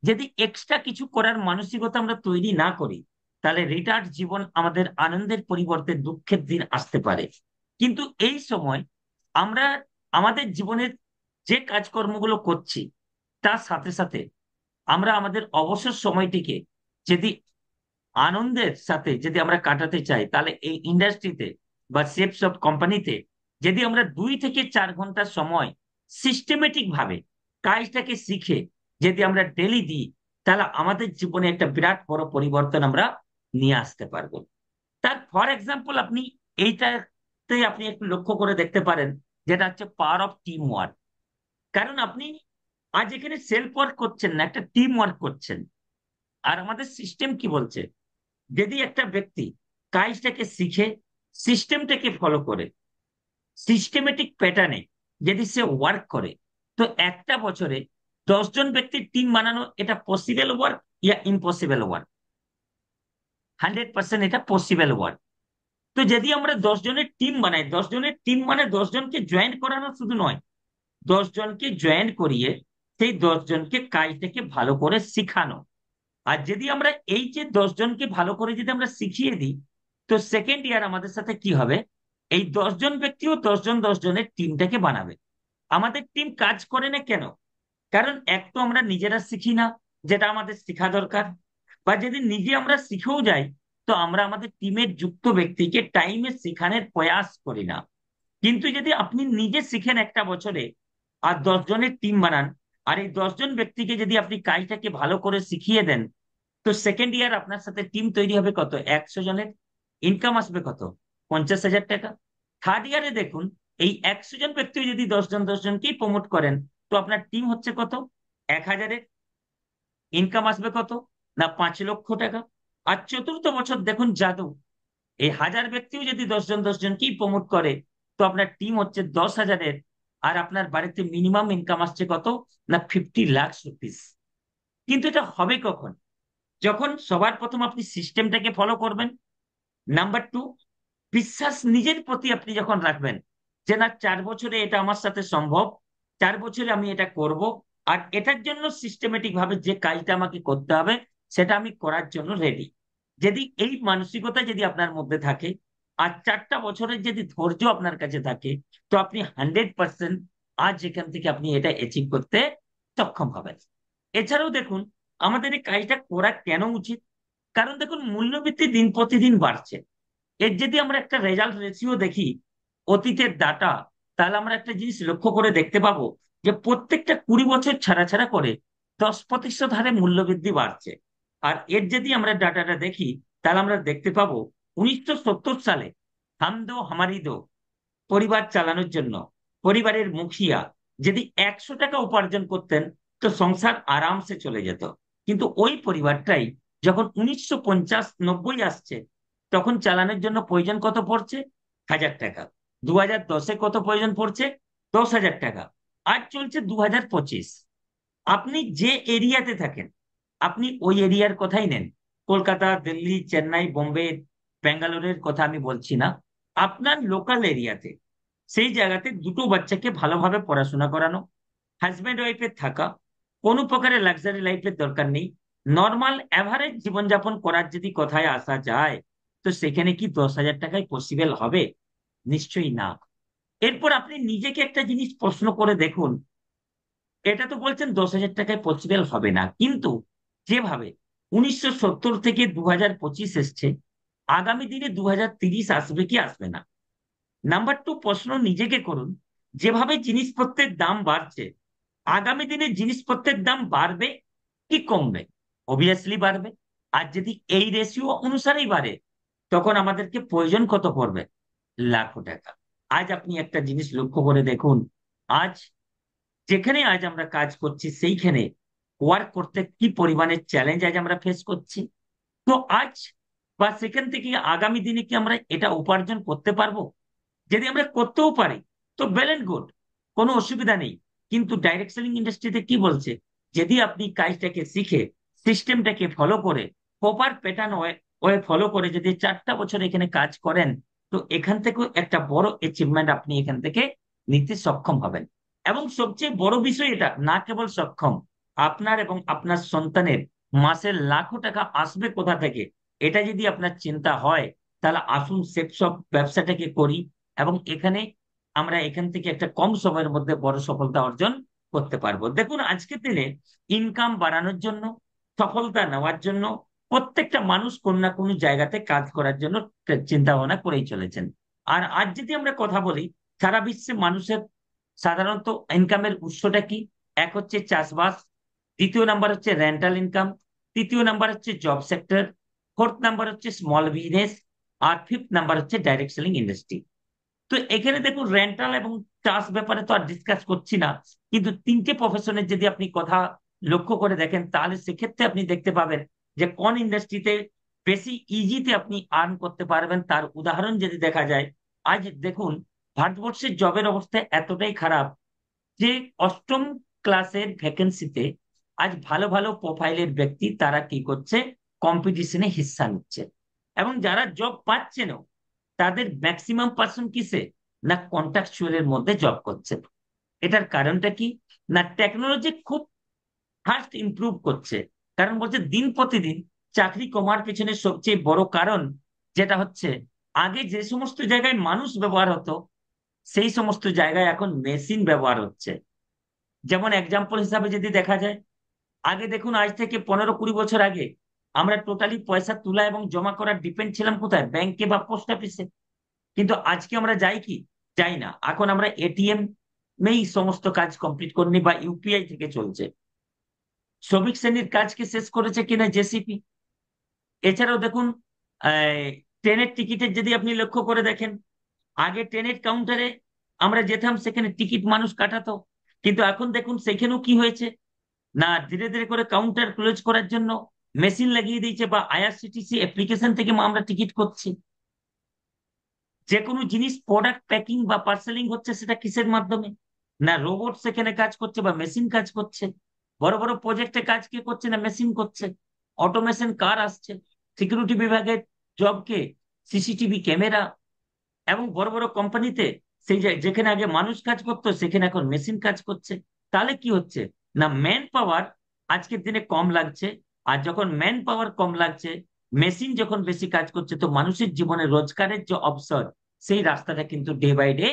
যদি এক্সট্রা কিছু করার মানসিকতা আমরা তৈরি না করি, তাহলে রিটায়ার্ড জীবন আমাদের আনন্দের পরিবর্তে দুঃখের দিন আসতে পারে। কিন্তু এই সময় আমরা আমাদের জীবনের যে কাজকর্মগুলো করছি, তার সাথে সাথে আমরা আমাদের অবসর সময়টিকে যদি আনন্দের সাথে যদি আমরা কাটাতে চাই, তাহলে এই ইন্ডাস্ট্রিতে বা সেপস অফ কোম্পানিতে যদি আমরা 2 থেকে 4 ঘন্টা সময় সিস্টেমেটিক ভাবে কাজটাকে শিখে যদি আমরা ডেলি দিই, তাহলে আমাদের জীবনে একটা বিরাট বড় পরিবর্তন আমরা নিয়ে আসতে পারবো। তার ফর এক্সাম্পল আপনি এইটাতে আপনি একটু লক্ষ্য করে দেখতে পারেন, যেটা হচ্ছে পাওয়ার অফ টিম ওয়ার্ক। কারণ আপনি আজ এখানে সেলফ ওয়ার্ক করছেন না, একটা টিম ওয়ার্ক করছেন। আর আমাদের সিস্টেম কি বলছে, যদি একটা ব্যক্তি কাজটাকে শিখে সিস্টেমটাকে ফলো করে সিস্টেমেটিক প্যাটার্নে যদি সে ওয়ার্ক করে, তো একটা বছরে 10 জন ব্যক্তির টিম বানানো এটা পসিবল ওয়ার্ক ইয়া ইম্পসিবল ওয়ার্ক? 100% এটা পসিবল ওয়ার্ক। তো যদি আমরা 10 জনের টিম বানাই, 10 জনের টিম মানে 10 জনকে জয়েন করানো শুধু নয়, 10 জনকে জয়েন করিয়ে সেই 10 জনকে কাজটাকে ভালো করে শিখানো। আর যদি আমরা এই যে 10 জনকে ভালো করে যদি আমরা শিখিয়ে দিই, তো সেকেন্ড ইয়ার আমাদের সাথে কি হবে, এই 10 জন ব্যক্তিও 10 জন 10 জনের টিমটাকে বানাবে। আমাদের টিম কাজ করে না কেন? কারণ এক তো আমরা নিজেরা শিখি না, যেটা আমাদের শেখা দরকার। বা যদি নিজে আমরা শিখেও যাই, তো আমরা আমাদের টিমের যুক্ত ব্যক্তিকে টাইমে শেখানোর প্রয়াস করি না। কিন্তু যদি আপনি নিজে শিখেন একটা বছরে, আর 10 জনের টিম বানান, আর এই 10 জন ব্যক্তিকে যদি আপনি কাজটাকে ভালো করে শিখিয়ে দেন, তো সেকেন্ড ইয়ার আপনার সাথে টিম তৈরি হবে কত, 100 জনের। ইনকাম আসবে কত, 50,000 টাকা। থার্ড ইয়ারে দেখুন, এই 100 জন ব্যক্তি যদি 10 জন 10 জনকেই প্রমোট করেন, তো আপনার টিম হচ্ছে কত, 1,000-এর। ইনকাম আসবে কত, না 5 লক্ষ টাকা। আর চতুর্থ বছর দেখুন জাদু, এই 1000 ব্যক্তিও যদি 10 জন 10 জনকেই প্রমোট করে, তো আপনার টিম হচ্ছে 10,000-এর। আর আপনার বাড়িতে মিনিমাম ইনকাম আসছে কত, না 50 লাখ রুপিস। কিন্তু এটা হবে কখন, যখন সবার প্রথম আপনি সিস্টেমটাকে ফলো করবেন। নাম্বার টু, বিশ্বাস নিজের প্রতি আপনি যখন রাখবেন যে না, 4 বছরে এটা আমার সাথে সম্ভব, 4 বছরে আমি এটা করব, আর এটার জন্য সিস্টেমেটিক ভাবে যে কাজটা আমাকে করতে হবে সেটা আমি করার জন্য রেডি। যদি এই মানসিকতা যদি আপনার মধ্যে থাকে, আর 4টা বছরের যদি ধৈর্য আপনার কাছে থাকে, তো আপনি 100% আজ এখান থেকে আপনি এটা অ্যাচিভ করতে সক্ষম হবেন। এছাড়াও দেখুন, আমাদের এই কাজটা করা কেন উচিত, কারণ দেখুন মূল্যবৃদ্ধি দিন প্রতিদিন বাড়ছে। এর যদি আমরা একটা রেজাল্ট রেশিও দেখি, অতীতের ডাটা, তাহলে আমরা একটা জিনিস লক্ষ্য করে দেখতে পাবো যে প্রত্যেকটা 20 বছর ছাড়া ছাড়া করে 10% হারে মূল্যবৃদ্ধি বাড়ছে। আর এর যদি আমরা ডাটাটা দেখি, তাহলে আমরা দেখতে পাবো 1970 সালে হাম দো হামারি দো, পরিবার চালানোর জন্য পরিবারের মুখিয়া যদি 100 টাকা উপার্জন করতেন, তো সংসার আরামসে চলে যেত। কিন্তু ওই পরিবারটাই যখন 1950-90 আসছে, তখন চালানোর জন্য প্রয়োজন কত পড়ছে, 1,000 টাকা। 2010-এ কত প্রয়োজন পড়ছে, 10,000 টাকা। আর চলছে 2025। আপনি যে এরিয়াতে থাকেন, আপনি ওই এরিয়ার কথাই নেন, কলকাতা, দিল্লি, চেন্নাই, বোম্বে, ব্যাঙ্গালোরের কথা আমি বলছি না, আপনার লোকাল এরিয়াতে সেই জায়গাতে দুটো বাচ্চাকে ভালোভাবে পড়াশোনা করানো, হাজব্যান্ড ওয়াইফের থাকা, কোনো প্রকারের লাক্সারি লাইফের দরকার নেই, নর্মাল অ্যাভারেজ জীবনযাপন করার যদি কথায় আসা যায়, তো সেখানে কি 10,000 টাকায় পসিবল হবে? নিশ্চয়ই না। এরপর আপনি নিজেকে একটা জিনিস প্রশ্ন করে দেখুন, এটা তো বলছেন 10,000 টাকায় পসিবল হবে না, কিন্তু যেভাবে 1970 থেকে 2025 এসছে, আগামী দিনে 2030 আসবে কি আসবে না? নাম্বার টু, প্রশ্ন নিজেকে করুন, যেভাবে জিনিসপত্রের দাম বাড়ছে, আগামী দিনে জিনিসপত্রের দাম বাড়বে কি কমবে? অবভিয়াসলি বাড়বে। আর যদি এই রেশিও অনুসারেই বাড়ে, তখন আমাদেরকে প্রয়োজন কত পড়বে? লাখো টাকা। আজ আপনি একটা জিনিস লক্ষ্য করে দেখুন, আজ যেখানে আজ আমরা কাজ করছি সেইখানে ওয়ার্ক করতে কি পরিমাণের চ্যালেঞ্জ আজ আমরা ফেস করছি। তো আজ বা সেখান থেকে আগামী দিনে কি আমরা এটা উপার্জন করতে পারবো? যদি আমরা করতেও পারি তো ওয়েল এন্ড গুড, কোনো অসুবিধা নেই। কিন্তু ডাইরেক্ট সেলিং ইন্ডাস্ট্রিতে কি বলছে, যদি আপনি কাজটাকে শিখে সিস্টেমটাকে ফলো করে প্রপার প্যাটার্ন ওয়ে ফলো করে যদি 4টা বছর এখানে কাজ করেন, তো এখান থেকেও একটা বড় অ্যাচিভমেন্ট আপনি এখান থেকে নিতে সক্ষম হবেন। এবং সবচেয়ে বড় বিষয় এটা না, কেবল সক্ষম, আপনার এবং আপনার সন্তানের মাসে লাখো টাকা আসবে কোথা থেকে, এটা যদি আপনার চিন্তা হয়, তাহলে আসুন সে সব ব্যবসাটাকে করি। এবং আমরা এখান থেকে একটা কম সময়ের মধ্যে বড় সফলতা অর্জন করতে পারবো। দেখুন, আজকের দিনে ইনকাম বাড়ানোর জন্য, সফলতা নেওয়ার জন্য প্রত্যেকটা মানুষ কোন না কোনো জায়গাতে কাজ করার জন্য চিন্তা ভাবনা করেই চলেছেন। আর আজ যদি আমরা কথা বলি, সারা বিশ্বে মানুষের সাধারণত ইনকামের উৎসটা কি? এক হচ্ছে চাষবাস, দ্বিতীয় নাম্বার হচ্ছে রেন্টাল ইনকাম, তৃতীয় নাম্বার হচ্ছে জব সেক্টর, ফোর্থ নাম্বার হচ্ছে স্মল বিজনেস, আর ফিফথ নাম্বার হচ্ছে ডাইরেক্ট সেলিং ইন্ডাস্ট্রি। তো এখানে দেখুন, রেন্টাল এবং চাষ ব্যাপারে তো আর ডিসকাস করছি না, কিন্তু তিনটে প্রফেশনের যদি আপনি কথা লক্ষ্য করে দেখেন, তাহলে সেক্ষেত্রে আপনি দেখতে পাবেন যে কোন ইন্ডাস্ট্রিতে বেশি ইজিতে আপনি আর্ন করতে পারবেন। তার উদাহরণ যদি দেখা যায়, আজ দেখুন, ভারতবর্ষের জবের অবস্থা এতটাই খারাপ যে অষ্টম ক্লাসের ভ্যাকেন্সিতে আজ ভালো ভালো প্রোফাইলের ব্যক্তি তারা কি করছে, কম্পিটিশনে হিস্সা নিচ্ছে। এবং যারা জব পাচ্ছেনও, তাদের ম্যাক্সিমাম পার্সন কিসে, না কন্ট্রাকচুয়ালের মধ্যে জব করছে। এটার কারণটা কি? না টেকনোলজি খুব ফাস্ট ইমপ্রুভ করছে। কারণ বলছে দিন প্রতিদিন চাকরি কমার পিছনে সবচেয়ে বড় কারণ যেটা হচ্ছে, আগে যে সমস্ত জায়গায় মানুষ ব্যবহার হতো, সেই সমস্ত জায়গায় এখন মেশিন ব্যবহার হচ্ছে। যেমন এক্সাম্পল হিসাবে যদি দেখা যায়, আগে দেখুন, আজ থেকে 15-20 বছর আগে আমরা টোটালি পয়সা তোলা এবং জমা করার ডিপেন্ড ছিলাম কোথায়? ব্যাংকে বা পোস্ট অফিসে। কিন্তু আজকে আমরা যাই কি? যাই না। এখন আমরা এটিএম মেই সমস্ত কাজ কমপ্লিট করে নি, বা ইউপিআই থেকে চলছে। শ্রমিক শ্রেণীর কাজকে শেষ করেছে কিনা জেসিপি। এছাড়াও দেখুন, ট্রেনের টিকিটের যদি আপনি লক্ষ্য করে দেখেন, আগে ট্রেনের কাউন্টারে আমরা যেতাম, সেখানে টিকিট মানুষ কাটাতো। কিন্তু এখন দেখুন সেখানেও কি হয়েছে, না ধীরে ধীরে করে কাউন্টার ক্লোজ করার জন্য মেশিন লাগিয়ে দিয়েছে, বা আইআরসিটিসি অ্যাপ্লিকেশন থেকে আমরা টিকিট করছি। যে কোনো জিনিস প্রোডাক্ট প্যাকিং বা পার্সেলিং হচ্ছে, সেটা কিসের মাধ্যমে? না রোবট সেখানে কাজ করছে বা মেশিন কাজ করছে। বড় বড় প্রজেক্টে কাজ কে করছে? না মেশিন করছে। অটোমেশন কার আসছে। সিকিউরিটি বিভাগের জবকে সিসিটিভি ক্যামেরা। এবং বড় বড় কোম্পানিতে সেই যেখানে আগে মানুষ কাজ করতো, সেখানে এখন মেশিন কাজ করছে। তাহলে কি হচ্ছে, না ম্যান পাওয়ার আজকের দিনে কম লাগছে। আর যখন ম্যান পাওয়ার কম লাগছে, মেশিন যখন বেশি কাজ করছে, তো মানুষের জীবনে রোজগারের যে অবসর, সেই রাস্তাটা কিন্তু ডে বাই ডে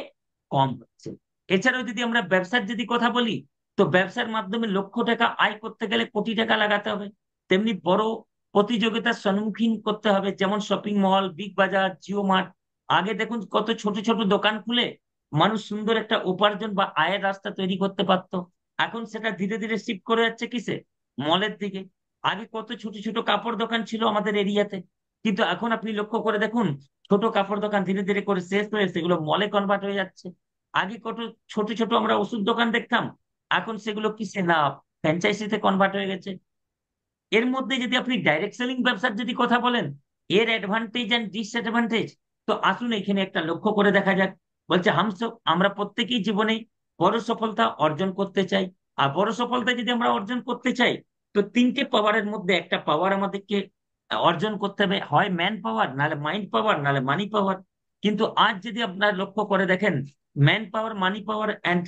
কম হচ্ছে। এছাড়াও যদি আমরা ব্যবসার যদি কথা বলি, তো ব্যবসার মাধ্যমে লক্ষ টাকা আয় করতে গেলে কোটি টাকা লাগাতে হবে। তেমনি বড় প্রতিযোগিতার সম্মুখীন করতে হবে, যেমন শপিং মল, বিগ বাজার, জিও মার্ট। আগে দেখুন কত ছোট ছোট দোকান খুলে মানুষ সুন্দর একটা উপার্জন বা আয়ের রাস্তা তৈরি করতে পারতো। এখন সেটা ধীরে ধীরে শিফট করে যাচ্ছে কিসে? মলের দিকে। আগে কত ছোট ছোট কাপড় দোকান ছিল আমাদের এরিয়াতে, কিন্তু এখন আপনি লক্ষ্য করে দেখুন, ছোট কাপড় দোকান ধীরে ধীরে করে শেষ হয়ে সেগুলো মলে কনভার্ট হয়ে যাচ্ছে। আগে কত ছোট ছোট আমরা ওষুধ দোকান দেখতাম, এখন সেগুলো কিসে, না ফ্র্যাঞ্চাইজিতে কনভার্ট হয়ে গেছে। এর মধ্যে যদি আপনি ডাইরেক্ট সেলিং ব্যবসার যদি কথা বলেন, এর অ্যাডভান্টেজ এন্ড ডিসঅ্যাডভান্টেজ, তো আসুন এখানে একটা লক্ষ্য করে দেখা যাক। বলছে আমরা প্রত্যেকেই জীবনে বড় সফলতা অর্জন করতে চাই। আর বড় সফলতা যদি আমরা অর্জন করতে চাই, তো তিনটে পাওয়ারের মধ্যে একটা পাওয়ার আমাদেরকে অর্জন করতে হবে, হয় ম্যান পাওয়ার, নাহলে মাইন্ড পাওয়ার, নাহলে মানি পাওয়ার। কিন্তু আজ যদি আপনার লক্ষ্য করে দেখেন, man power, money power and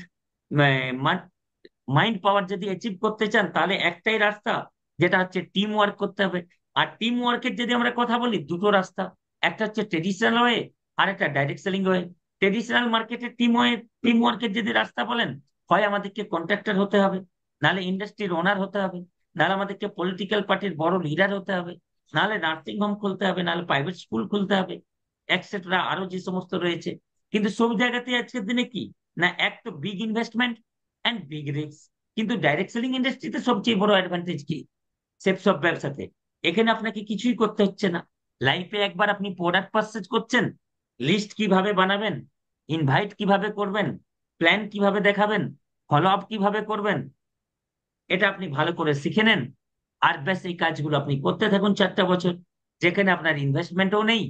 mind পাওয়ার যদি অ্যাচিভ করতে চান, তাহলে একটাই রাস্তা, যেটা হচ্ছে টিম ওয়ার্ক করতে হবে। আর টিম ওয়ার্কের যদি আমরা কথা বলি, দুটো রাস্তা, একটা হচ্ছে ট্রেডিশনাল ওয়ে, আর একটা ডাইরেক্ট সেলিং ওয়ে। ট্রেডিশনাল মার্কেটের টিম ওয়ার্কের যদি রাস্তা বলেন, হয় আমাদেরকে কন্ট্রাক্টর হতে হবে, নাহলে ইন্ডাস্ট্রির ওনার হতে হবে, নাহলে আমাদেরকে পলিটিক্যাল পার্টির বড় লিডার হতে হবে, নাহলে নার্সিং হোম খুলতে হবে, নাহলে প্রাইভেট স্কুল খুলতে হবে, এটসেট্রা, আরো যে সমস্ত রয়েছে। কিন্তু সব জায়গাতে আজকের দিনে কি, না এক তো big investment and big risk. কিন্তু ডাইরেক্ট সেলিং ইন্ডাস্ট্রিতে সবচেয়ে বড় অ্যাডভান্টেজ কি, সেফ সব ব্যবসাতে এখানে আপনাকে কিছুই করতে হচ্ছে না। লাইফে একবার আপনি প্রোডাক্ট পারচেজ করছেন, লিস্ট কিভাবে বানাবেন, ইনভাইট কিভাবে করবেন, প্ল্যান কিভাবে দেখাবেন, ফলো আপ কিভাবে করবেন, এটা আপনি ভালো করে শিখে নেন। আর ব্যাস এই কাজগুলো আপনি করতে থাকুন 4টা বছর, যেখানে আপনার ইনভেস্টমেন্টও নেই,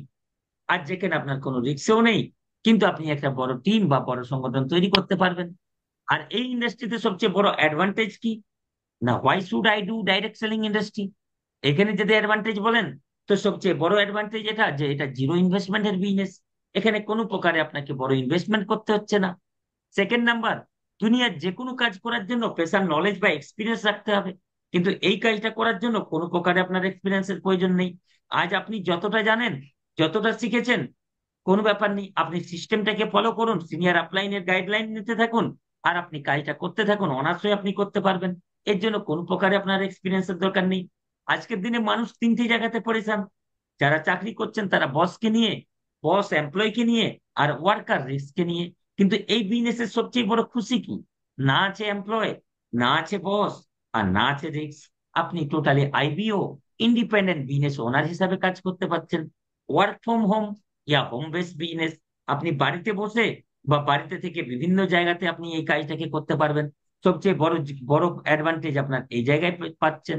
আর যেখানে আপনার কোনো রিস্কও নেই, কিন্তু আপনি একটা বড় টিম বা বড় সংগঠন তৈরি করতে পারবেন। আর এই ইন্ডাস্ট্রিতে সবচেয়ে বড় অ্যাডভান্টেজ কি, না why should I do direct selling industry. এখানে যদি অ্যাডভান্টেজ বলেন, তো সবচেয়ে বড় অ্যাডভান্টেজ এটা যে এটা জিরো ইনভেস্টমেন্টের বিজনেস। এখানে কোনো প্রকারে আপনাকে বড় ইনভেস্টমেন্ট করতে হচ্ছে না। সেকেন্ড নাম্বার, দুনিয়ার যে কোনো কাজ করার জন্য পেশার নলেজ বা এক্সপিরিয়েন্স রাখতে হবে, কিন্তু এই কাজটা করার জন্য কোনো প্রকারে আপনার এক্সপিরিয়েন্সের প্রয়োজন নেই। আজ আপনি যতটা জানেন, যতটা শিখেছেন, কোনো ব্যাপার নেই, আপনি সিস্টেমটাকে ফলো করুন, সিনিয়র আপলাইনের গাইডলাইন নিতে থাকুন, আর আপনি কাজটা করতে থাকুন, অনার্সই আপনি করতে পারবেন। এর জন্য কোনো প্রকারে আপনার এক্সপিরিয়েন্সের দরকার নেই। আজকের দিনে মানুষ 3টে জায়গাতে পড়েছেন। যারা চাকরি করছেন তারা বসকে নিয়ে, বস এমপ্লয়কে নিয়ে, আর ওয়ার্কার রিস্ককে নিয়ে। কিন্তু এই বিজনেসের সবচেয়ে বড় খুশি কি, না আছে এমপ্লয়, না আছে বস, আর না আছে রিস্ক। আপনি totally IBO, independent business owner হিসাবে কাজ করতে পারছেন। Work from home yeah home based business, আপনি বাড়িতে বসে বা বাড়িতে থেকে বিভিন্ন জায়গাতে আপনি এই কাজটাকে করতে পারবেন। সবচেয়ে বড় বড় অ্যাডভান্টেজ আপনার এই জায়গায় পাচ্ছেন।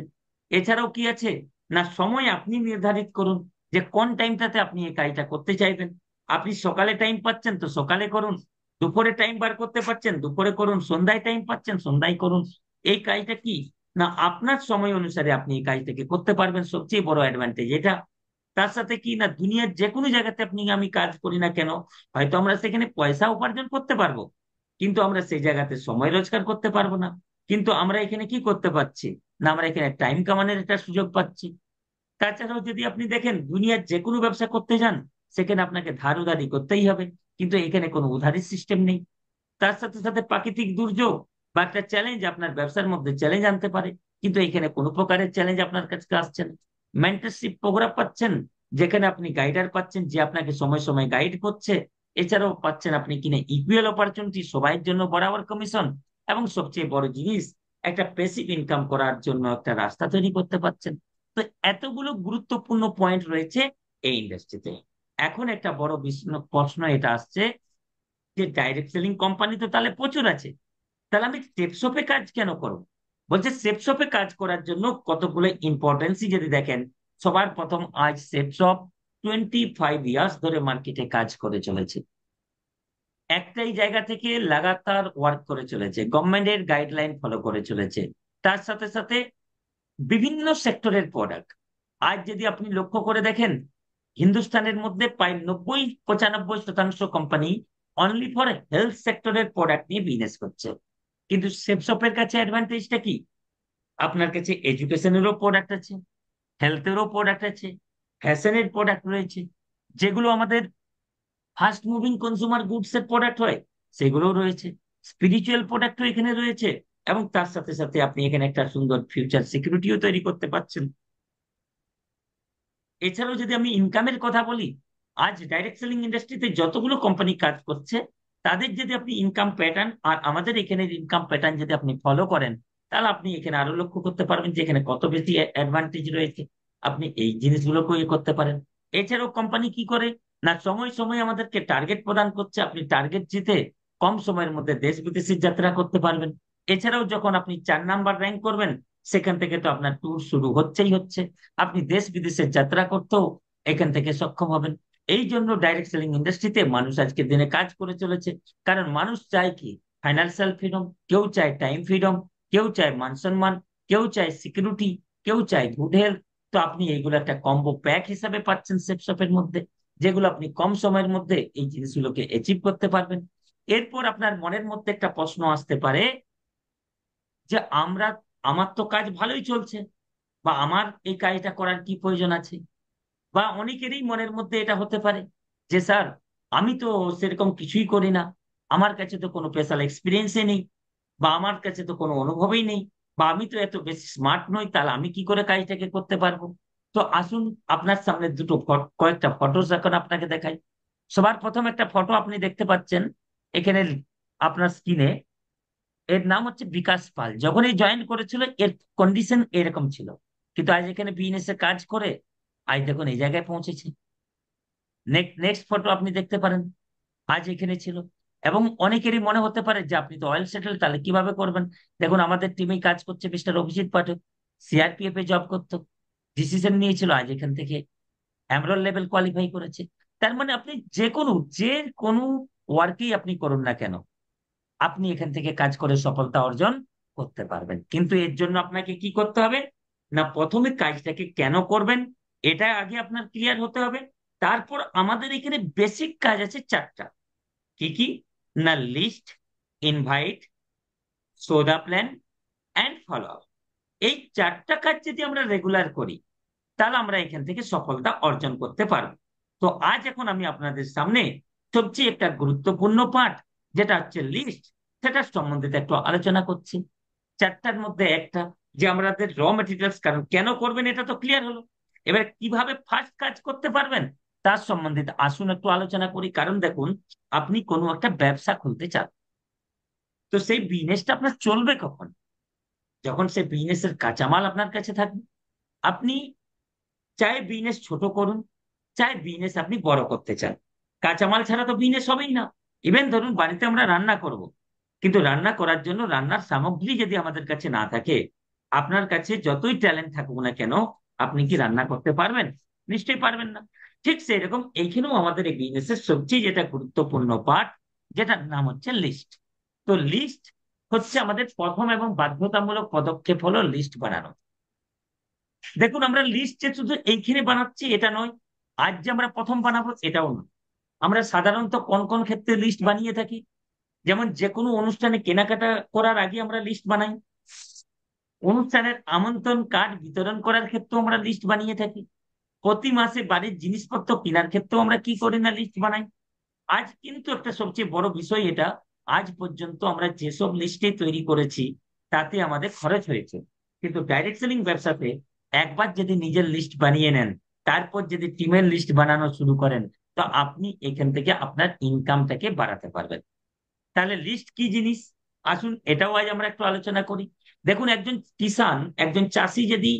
এছাড়াও কি আছে, না সময় আপনি নির্ধারিত করুন যে কোন টাইমটাতে আপনি এই কাজটা করতে চাইবেন। আপনি সকালে টাইম পাচ্ছেন তো সকালে করুন, দুপুরে টাইম বার করতে পারছেন দুপুরে করুন, সন্ধ্যায় টাইম পাচ্ছেন সন্ধ্যায় করুন। এই কাজটা কি, না আপনার সময় অনুসারে আপনি এই কাজটাকে করতে পারবেন, সবচেয়ে বড় অ্যাডভান্টেজ এটা। তার সাথে কি, না দুনিয়ার যে কোনো জায়গাতে আপনি আমি কাজ করি না কেন, হয়তো আমরা সেখানে পয়সা উপার্জন করতে পারবো, কিন্তু আমরা সেই জায়গাতে সময় রোজগার করতে পারবো না। কিন্তু আমরা এখানে কি করতে পারছি, না আমরা এখানে টাইম কামানোর একটা সুযোগ পাচ্ছি। তাছাড়াও যদি আপনি দেখেন দুনিয়ার যে কোনো ব্যবসা করতে যান, সেখানে আপনাকে ধার উধারি করতেই হবে, কিন্তু এখানে কোনো উধারির সিস্টেম নেই। তার সাথে সাথে প্রাকৃতিক দুর্যোগ বা একটা চ্যালেঞ্জ আপনার ব্যবসার মধ্যে চ্যালেঞ্জ আনতে পারে, কিন্তু এখানে কোনো প্রকারের চ্যালেঞ্জ আপনার কাছে আসছে না। মেন্টরশিপ প্রোগ্রাম পাচ্ছেন, যেখানে আপনি গাইডার পাচ্ছেন যে আপনাকে সময় সময় গাইড করছে। এছাড়াও পাচ্ছেন আপনি কিনে ইকুয়াল অপরচুনিটি, সবাইয়ের জন্য বরাবর কমিশন, এবং সবচেয়ে বড় জিনিস, একটা প্যাসিভ ইনকাম করার জন্য একটা রাস্তা তৈরি করতে পারছেন। তো এতগুলো গুরুত্বপূর্ণ পয়েন্ট রয়েছে এই ইন্ডাস্ট্রিতে। এখন একটা বড় প্রশ্ন এটা আসছে যে ডাইরেক্ট সেলিং কোম্পানি তো তাহলে প্রচুর আছে, তাহলে আমি সেফ শপে কাজ কেন করবো? বলছে সেফ শপে কাজ করার জন্য কতগুলো ইম্পর্টেন্সই যদি দেখেন, সবার প্রথম, আজ সেফ শপ 25 ইয়ার্স ধরে মার্কেটে কাজ করে চলেছে, একটাই জায়গা থেকে লাগাতার ওয়ার্ক করে চলেছে, গভর্নমেন্টের গাইডলাইন ফলো করে চলেছে। তার সাথে সাথে বিভিন্ন সেক্টরের প্রোডাক্ট। আজ যদি আপনি লক্ষ্য করে দেখেন, হিন্দুস্তানের মধ্যে প্রায় 90-95% কোম্পানি অনলি ফর হেলথ সেক্টরের প্রোডাক্ট নিয়ে বিজনেস করছে। কিন্তু সেফশপের কাছে অ্যাডভান্টেজটা কি, আপনার কাছে এডুকেশনেরও প্রোডাক্ট আছে, হেলথেরও প্রোডাক্ট আছে, ফ্যাশনের প্রোডাক্ট রয়েছে, যেগুলো আমাদের ফাস্ট মুভিং কনজিউমার গুডস এর প্রোডাক্ট হয়, সেগুলোও রয়েছে। স্পিরিচুয়াল প্রোডাক্টও এখানে রয়েছে, এবং তার সাথে সাথে আপনি এখানে একটা সুন্দর ফিউচার সিকিউরিটিও তৈরি করতে পারছেন। এছাড়াও যদি আমি ইনকামের কথা বলি, আজ ডাইরেক্ট সেলিং ইন্ডাস্ট্রিতে যতগুলো কোম্পানি কাজ করছে, তাদের যদি আপনি ইনকাম প্যাটার্ন আর আমাদের এখানের ইনকাম প্যাটার্ন যদি আপনি ফলো করেন, তাহলে আপনি এখানে আরো লক্ষ্য করতে পারবেন যে এখানে কত বেশি অ্যাডভান্টেজ রয়েছে। আপনি এই জিনিসগুলোকেও ইয়ে করতে পারেন। এছাড়াও কোম্পানি কি করে, না সময় সময় আমাদেরকে টার্গেট প্রদান করছে, আপনি টার্গেট জিতে কম সময়ের মধ্যে দেশ বিদেশের যাত্রা করতে পারবেন। এছাড়াও যখন আপনি 4 নাম্বার র্যাঙ্ক করবেন, সেখান থেকে তো আপনার ট্যুর শুরু হচ্ছেই হচ্ছে, আপনি দেশ বিদেশের যাত্রা করতেও এখান থেকে সক্ষম হবেন। এই জন্য ডাইরেক্ট সেলিং ইন্ডাস্ট্রিতে মানুষ আজকের দিনে কাজ করে চলেছে। কারণ মানুষ চায় কি, ফাইন্যান্সিয়াল ফ্রিডম, কেউ চায় টাইম ফ্রিডম, কেউ চায় মান সম্মান, কেউ চায় সিকিউরিটি, কেউ চায় গুড হেলথ। তো আপনি এইগুলো একটা কম্বো প্যাক হিসাবে পাচ্ছেন সেফ শপের মধ্যে, যেগুলো আপনি কম সময়ের মধ্যে এই জিনিসগুলোকে অ্যাচিভ করতে পারবেন। এরপর আপনার মনের মধ্যে একটা প্রশ্ন আসতে পারে যে আমার তো কাজ ভালোই চলছে, বা আমার এই কাজটা করার কি প্রয়োজন আছে। বা অনেকেরই মনের মধ্যে এটা হতে পারে যে স্যার, আমি তো সেরকম কিছুই করি না, আমার কাছে তো কোনো স্পেশাল এক্সপিরিয়েন্সই নেই, বা আমার কাছে তো কোনো অনুভবই নেই, বা আমি তো এত বেশি স্মার্ট নই, তাহলে আমি কি করে কাজটাকে করতে পারবো? তো আসুন, আপনার সামনে কয়েকটা ফটো এখন আপনাকে দেখাই। সবার প্রথম একটা ফটো আপনি দেখতে পাচ্ছেন এখানে আপনার স্ক্রিনে। এর নাম হচ্ছে বিকাশ পাল। যখন এই জয়েন করেছিল এর কন্ডিশন এরকম ছিল, কিন্তু আজ এখানে বিজনেস এ কাজ করে আজ দেখুন এই জায়গায় পৌঁছেছে। নেক্সট ফটো আপনি দেখতে পারেন, আজ এখানে ছিল। এবং অনেকেরই মনে হতে পারে যে আপনি তো অয়েল সেটেল, তাহলে কিভাবে করবেন? দেখুন আমাদের টিমে কাজ করছে মিস্টার অভিজিৎ পাঠক, সিআরপিএফ এ জব করতো, ডিসিশন নিয়েছিল, আজ এখান থেকে এমরোল লেভেল কোয়ালিফাই করেছে। তার মানে আপনি যে কোনো ওয়ার্কই আপনি করুন না কেন, আপনি এখান থেকে কাজ করে সফলতা অর্জন করতে পারবেন। কিন্তু এর জন্য আপনাকে কি করতে হবে? না, প্রথমে কাজটাকে কেন করবেন এটা আগে আপনার ক্লিয়ার হতে হবে। তারপর আমাদের এখানে বেসিক কাজ আছে চারটা। কি কি? না, list, invite, show the plan, and follow up. এই চারটা কাজ যদি আমরা রেগুলার করি, তাহলে আমরা এখান থেকে সফলতা অর্জন করতে পারবো। তো আজ এখন আমি আপনাদের সামনে সবচেয়ে একটা গুরুত্বপূর্ণ পার্ট, যেটা হচ্ছে লিস্ট, সেটার সম্বন্ধে একটু আলোচনা করছি। চারটার মধ্যে একটা, যে আমাদের র মেটেরিয়ালস কারণ কেন করবেন এটা তো ক্লিয়ার হলো। এবার কিভাবে ফার্স্ট কাজ করতে পারবেন তার সম্বন্ধে আসুন একটু আলোচনা করি। কারণ দেখুন, আপনি কোনো একটা ব্যবসা খুলতে চান, তো সেই বিজনেসটা আপনার চলবে কখন? যখন সেই বিজনেসের কাঁচামাল আপনার কাছে থাকবে। আপনি চাहे বিজনেস ছোট করুন, চাहे বিজনেস আপনি বড় করতে চান, কাঁচামাল ছাড়া তো বিজনেস হবেই না। ইভেন ধরুন বাড়িতে আমরা রান্না করব, কিন্তু রান্না করার জন্য রান্নার সামগ্রী যদি আমাদের কাছে না থাকে, আপনার কাছে যতই ট্যালেন্ট থাকুক না কেন, আপনি কি রান্না করতে পারবেন? নিশ্চয়ই পারবেন না। ঠিক সেই রকম এইখানেও আমাদের এই বিজনেসের সবচেয়ে যেটা গুরুত্বপূর্ণ পার্ট, যেটার নাম হচ্ছে লিস্ট। তো লিস্ট হচ্ছে আমাদের প্রথম এবং বাধ্যতামূলক পদক্ষেপ হলো লিস্ট বানানো। দেখুন, আমরা লিস্ট যে শুধু এইখানে বানাচ্ছি এটা নয়, আজ যে আমরা প্রথম বানাবো এটাও নয়। আমরা সাধারণত কোন কোন ক্ষেত্রে লিস্ট বানিয়ে থাকি? যেমন যে কোনো অনুষ্ঠানে কেনাকাটা করার আগে আমরা লিস্ট বানাই, অনুষ্ঠানের আমন্ত্রণ কার্ড বিতরণ করার ক্ষেত্রেও আমরা লিস্ট বানিয়ে থাকি, প্রতি মাসে বাড়ির জিনিসপত্র কেনার ক্ষেত্রেও আমরা কি করি না লিস্ট বানাই। আজ কিন্তু একটা সবচেয়ে বড় বিষয় এটা, আজ পর্যন্ত আমরা যেসব লিস্টে তৈরি করেছি তাতে আমাদের খরচ হয়েছে। কিন্তু ডাইরেক্ট সেলিং ব্যবসাতে একবার যদি নিজের লিস্ট বানিয়ে নেন, তারপর যদি টিমের লিস্ট বানানো শুরু করেন, তো আপনি এখান থেকে আপনার ইনকামটাকে বাড়াতে পারবেন। তাহলে লিস্ট কি জিনিস, আসুন এটাও আজ আমরা একটু আলোচনা করি। দেখুন, একজন কিষান, একজন চাষি যদি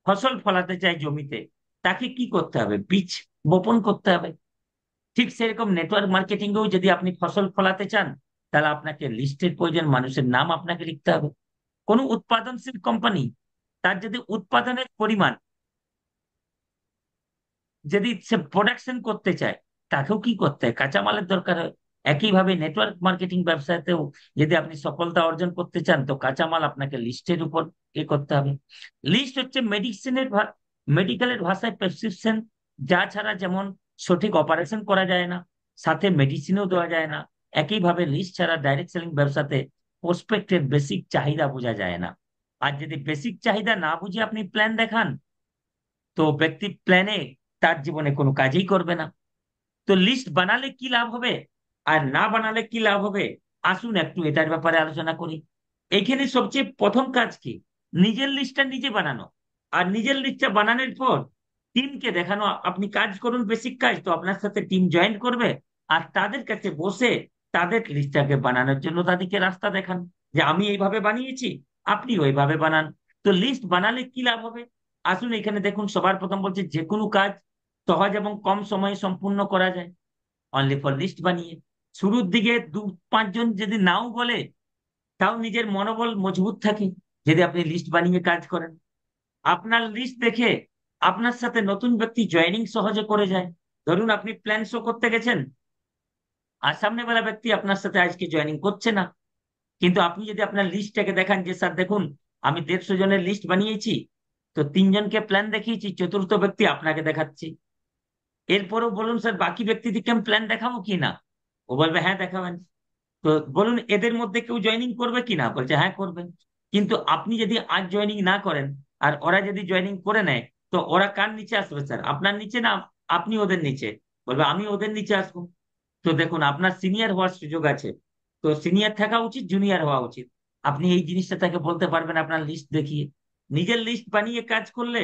ফসল ফলাতে চায় জমিতে, তাকে কি করতে হবে? বীজ বপন করতে হবে। ঠিক সেরকম নেটওয়ার্ক মার্কেটিং এও যদি আপনি ফসল ফলাতে চান, তাহলে আপনাকে লিস্টের প্রয়োজন, মানুষের নাম আপনাকে লিখতে হবে। কোনো উৎপাদনশীল কোম্পানি, তার যদি উৎপাদনের পরিমাণ যদি সে প্রোডাকশন করতে চায়, তাকেও কি করতে হয়? কাঁচামালের দরকার হয়। একইভাবে নেটওয়ার্ক মার্কেটিং ব্যবসাতেও যদি আপনি সফলতা অর্জন করতে চান, তো কাঁচামাল আপনাকে লিস্টের উপর করতে হবে। লিস্ট হচ্ছে মেডিকেলের ভাষায় প্রেসক্রিপশন, যা ছাড়া যেমন সঠিক অপারেশন করা যায় না, সাথে মেডিসিনও দেওয়া যায় না, একইভাবে লিস্ট ছাড়া ডাইরেক্ট সেলিং ব্যবসাতে প্রসপেক্টের বেসিক চাহিদা বোঝা যায় না। আর যদি বেসিক চাহিদা না বুঝে আপনি প্ল্যান দেখান, তো ব্যক্তি প্ল্যানে তার জীবনে কোনো কাজই করবে না। তো লিস্ট বানালে কি লাভ হবে আর না বানালে কি লাভ হবে, আসুন একটু এটার ব্যাপারে আলোচনা করি। এইখানে সবচেয়ে প্রথম কাজ কি? নিজের লিস্টটা নিজে বানানো। আর নিজের লিস্টটা বানানোর পর টিমকে দেখানো, আপনি কাজ করুন বেসিক কাজ, তো আপনার সাথে টিম জয়েন করবে। আর তাদের কাছে বসে তাদের লিস্টটাকে বানানোর জন্য তাদেরকে রাস্তা দেখান, যে আমি এইভাবে বানিয়েছি, আপনি ওইভাবে বানান। তো লিস্ট বানালে কি লাভ হবে? আসুন এখানে দেখুন, সবার প্রথম বলছে যে কোনো কাজ সহজ এবং কম সময়ে সম্পূর্ণ করা যায় অনলি ফর লিস্ট বানিয়ে। শুরুর দিকে দু পাঁচজন যদি নাও বলে, তাও নিজের মনোবল মজবুত থাকে যদি আপনি লিস্ট বানিয়ে কাজ করেন। আপনার লিস্ট দেখে আপনার সাথে নতুন ব্যক্তি জয়েনিং সহজে করে যায়। ধরুন আপনি প্ল্যান শো করতে গেছেন, আর সামনেবেলা ব্যক্তি আপনার সাথে আজকে জয়েনিং করছে না, কিন্তু আপনি যদি আপনার লিস্টটাকে দেখান যে স্যার দেখুন, আমি 150 জনের লিস্ট বানিয়েছি, তো 3 জনকে প্ল্যান দেখিয়েছি, চতুর্থ ব্যক্তি আপনাকে দেখাচ্ছি। এরপরও বলুন স্যার বাকি ব্যক্তিদেরকে আমি প্ল্যান দেখাবো কি না? ও বলবে হ্যাঁ দেখাবেন। তো বলুন এদের মধ্যে কেউ জয়েনিং করবে কি না? বলছে হ্যাঁ করবেন। কিন্তু আপনি যদি আজ জয়েনিং না করেন, আর ওরা যদি জয়েনিং করে নেয়, তো ওরা কার নিচে আসবে স্যার? আপনার নিচে না আপনি ওদের নিচে? বলবে আমি ওদের নিচে আসবো। তো দেখুন, আপনার সিনিয়র হওয়ার সুযোগ আছে, তো সিনিয়র থাকা উচিত, জুনিয়র হওয়া উচিত। আপনি এই জিনিসটা তাকে বলতে পারবেন আপনার লিস্ট দেখিয়ে। নিজের লিস্ট বানিয়ে কাজ করলে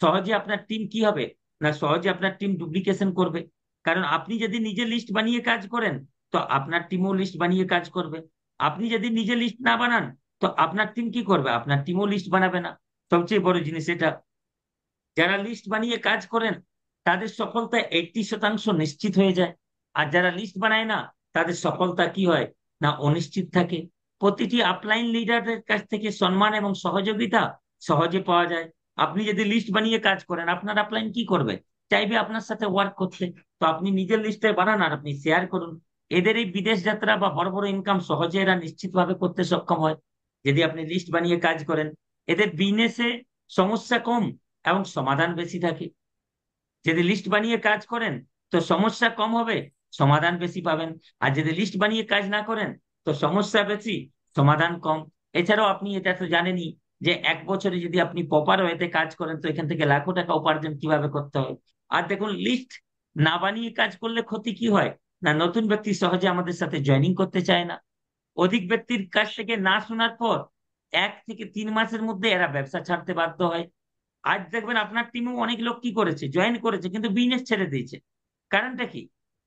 সহজে আপনার টিম কি হবে, না সহজে আপনার টিম ডুপ্লিকেশন করবে। কারণ আপনি যদি নিজে লিস্ট বানিয়ে কাজ করেন, তো আপনার টিমও লিস্ট বানিয়ে কাজ করবে। আপনি যদি নিজে লিস্ট না বানান, তো আপনার টিম কি করবে, আপনার টিমও লিস্ট বানাবে না। সবচেয়ে বড় জিনিস এটা। যারা লিস্ট বানিয়ে কাজ করেন তাদের সফলতা 80% নিশ্চিত হয়ে যায়। আর যারা লিস্ট বানায় না, তাদের সফলতা কি হয়, না অনিশ্চিত থাকে। প্রতিটি আপলাইন লিডারের কাছ থেকে সম্মান এবং সহযোগিতা সহজে পাওয়া যায়। আপনি যদি লিস্ট বানিয়ে কাজ করেন, আপনার আপলাইন কি করবে, চাইবে আপনার সাথে ওয়ার্ক করতে। তো আপনি নিজের লিস্টে বানান আর আপনি শেয়ার করুন। এদের এই বিদেশ যাত্রা বা বড় বড় ইনকাম সহজে এরা নিশ্চিতভাবে করতে সক্ষম হয় যদি আপনি লিস্ট বানিয়ে কাজ করেন। এদের বিজনেসে সমস্যা কম এবং সমাধান বেশি থাকে। যদি লিস্ট বানিয়ে কাজ করেন, তো সমস্যা কম হবে, সমাধান বেশি পাবেন। আর যদি লিস্ট বানিয়ে কাজ না করেন, তো সমস্যা বেশি, সমাধান কম। এছাড়াও আপনি এটা তো জানেনই যে 1 বছরে যদি আপনি প্রপার ওয়েতে কাজ করেন, তো এখান থেকে লাখো টাকা উপার্জন কিভাবে করতে হয়। আর দেখুন, লিস্ট না বানিয়ে কাজ করলে ক্ষতি কি হয়, না নতুন ব্যক্তি সহজে আমাদের সাথে জয়েনিং করতে চায় না। অধিক ব্যক্তির কাছ থেকে না শোনার পর 1 থেকে 3 মাসের মধ্যে এরা ব্যবসা ছাড়তে বাধ্য হয়। আজ দেখবেন আপনার টিমেও অনেক লোক কি করেছে, জয়েন করেছে, কিন্তু বিজনেস ছেড়ে দিয়েছে। কারণটা কি,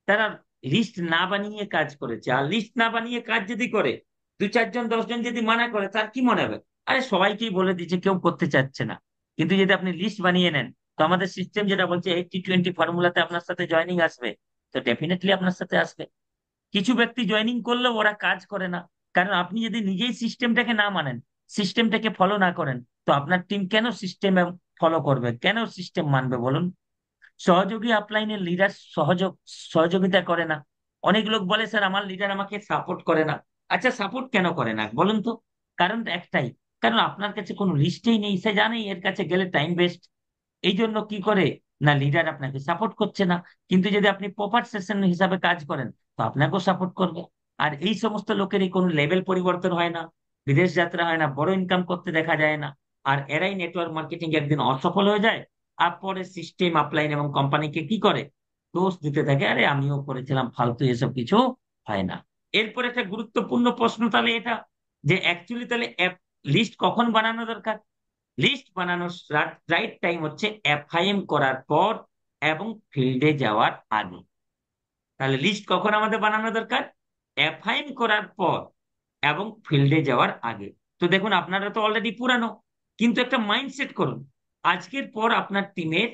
তারা লিস্ট না বানিয়ে কাজ করেছে। আর লিস্ট না বানিয়ে কাজ যদি করে, 2 4 জন 10 জন যদি মানা করে, তার কি মনে হবে, আরে সবাইকেই বলে দিচ্ছে, কেউ করতে চাচ্ছে না। কিন্তু যদি আপনি লিস্ট বানিয়ে নেন, তো আমাদের সিস্টেম যেটা বলছে 80-20 ফর্মুলাতে আপনার সাথে জয়েনিং আসবে, তো ডেফিনেটলি আপনার সাথে আসবে। কিছু ব্যক্তি জয়েনিং করলেও ওরা কাজ করে না, কারণ আপনি যদি নিজেই সিস্টেমটাকে না মানেন, সিস্টেমটাকে ফলো না করেন, তো আপনার টিম কেন সিস্টেম ফলো করবে, কেন সিস্টেম মানবে বলুন। সহযোগী আপলাইনের লিডার সহযোগিতা করে না। অনেক লোক বলে, স্যার আমার লিডার আমাকে সাপোর্ট করে না। আচ্ছা, সাপোর্ট কেন করে না বলুন তো। কারণ একটাই, কারণ আপনার কাছে কোনো লিস্টেই নেই, সে জানেই এর কাছে গেলে টাইম ওয়েস্ট। এই জন্য কি করে, না লিডার আপনাকে সাপোর্ট করছে না। কিন্তু যদি আপনি প্রপার সেশন হিসাবে কাজ করেন, তো আপনাকেও সাপোর্ট করবে। আর এই সমস্ত লোকেরই কোনো লেভেল পরিবর্তন হয় না, বিদেশ যাত্রা হয় না, বড় ইনকাম করতে দেখা যায় না। আর এরাই নেটওয়ার্ক মার্কেটিং একদিন অসফল হয়ে যায়। আর পরে সিস্টেম আপলাইন এবং কোম্পানিকে কি করে, দোষ দিতে থাকে, আরে আমিও করেছিলাম, ফালতু, এসব কিছু হয় না। এরপর একটা গুরুত্বপূর্ণ প্রশ্ন তাহলে এটা, যে অ্যাকচুয়ালি তাহলে লিস্ট কখন বানানো দরকার। লিস্ট বানানোর রাইট টাইম হচ্ছে এফআইএম করার পর এবং ফিল্ডে যাওয়ার আগে। তাহলে লিস্ট কখন আমাদের বানানো দরকার, এফআইএম করার পর এবং ফিল্ডে যাওয়ার আগে। তো দেখুন, আপনারা তো অলরেডি পুরানো, কিন্তু একটা মাইন্ডসেট করুন। আজকের পর আপনার টিমের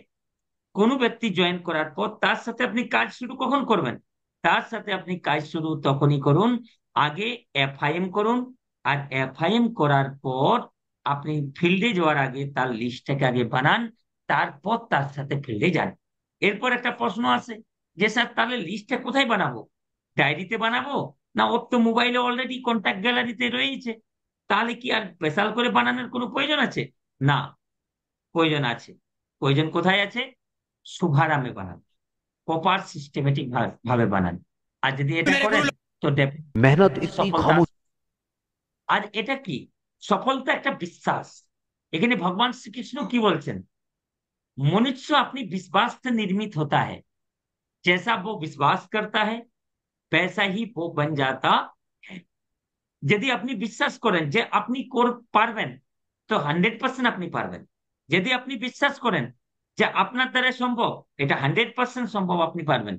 কোনো ব্যক্তি জয়েন করার পর তার সাথে আপনি কাজ শুরু কখন করবেন, তার সাথে আপনি কাজ শুরু তখনই করুন, আগে এফআইএম করুন। আর এফআইএম করার পর আপনি ফিল্ডে যাওয়ার আগে তার লিস্টটাকে আগে বানান, তারপর তার সাথে ফিল্ডে যান। এরপর একটা প্রশ্ন আছে, যে স্যার তাহলে লিস্টটা কোথায় বানাবো, ডায়েরিতে বানাবো, না ওর তো মোবাইলে অলরেডি কন্ট্যাক্ট গ্যালারিতে রয়েছে, তাহলে কি আর স্পেশাল করে বানানোর কোনো প্রয়োজন আছে, না, প্রয়োজন আছে। প্রয়োজন কোথায় আছে, শুভারামে বানান, প্রপার সিস্টেমেটিক ভাবে বানান। আর যদি এটা করেন, তো मेहनत इतनी সফলতা खामोश। আসবে। আর এটা কি, সফলতা একটা বিশ্বাস। এখানে ভগবান শ্রীকৃষ্ণ কি বলছেন, मनुष्य अपनी विश्वास से निर्मित होता है, जैसा वो विश्वास करता है वैसा ही वो बन जाता है। যদি আপনি বিশ্বাস করেন যে আপনি পারবেন, তো 100% আপনি পারবেন। যদি আপনি বিশ্বাস করেন যে আপনার দ্বারা সম্ভব, এটা 100% সম্ভব, আপনি পারবেন।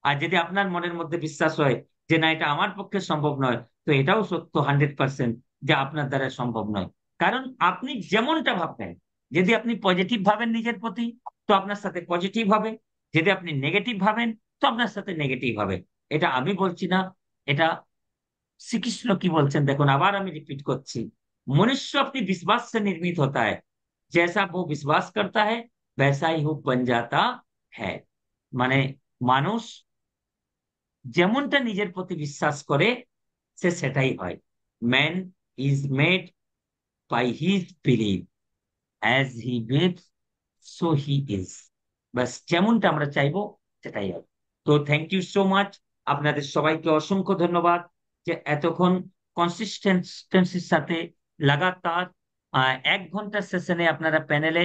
আর যদি আপনার মনের মধ্যে বিশ্বাস হয় যে না, এটা আমার পক্ষে সম্ভব নয়, তো এটাও সত্য 100% যে আপনার দ্বারা সম্ভব নয়। কারণ আপনি যেমনটা ভাববেন, যদি আপনি পজিটিভ ভাবেন নিজের প্রতি, তো আপনার সাথে পজিটিভ হবে। যদি আপনি নেগেটিভ ভাবেন, তো আপনার সাথে নেগেটিভ হবে। এটা আমি বলছি না, এটা শ্রীকৃষ্ণ কি বলছেন দেখুন, আবার আমি রিপিट করছি, मनुष्य अपनी विश्वास से निर्मित होता है, जैसा वो विश्वास करता है वैसा ही वो बन जाता है। মানে মানুষ যেমনটা নিজের প্রতি বিশ্বাস করে, সে সেটাই হয়। Man is made by his believe, as he believes so he is. বাস যেমনটা আমরা চাইবো সেটাই হবে। তো থ্যাংক ইউ সো মাচ, আপনাদের সবাইকে অসংখ্য ধন্যবাদ যে এতক্ষণ কনসিস্টেন্সির সাথে লাগাতার 1 ঘন্টা সেশনে আপনারা প্যানেলে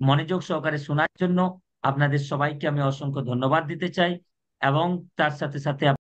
মনোযোগ সহকারে শোনার জন্য আপনাদের সবাইকে আমি অসংখ্য ধন্যবাদ দিতে চাই। এবং তার সাথে সাথে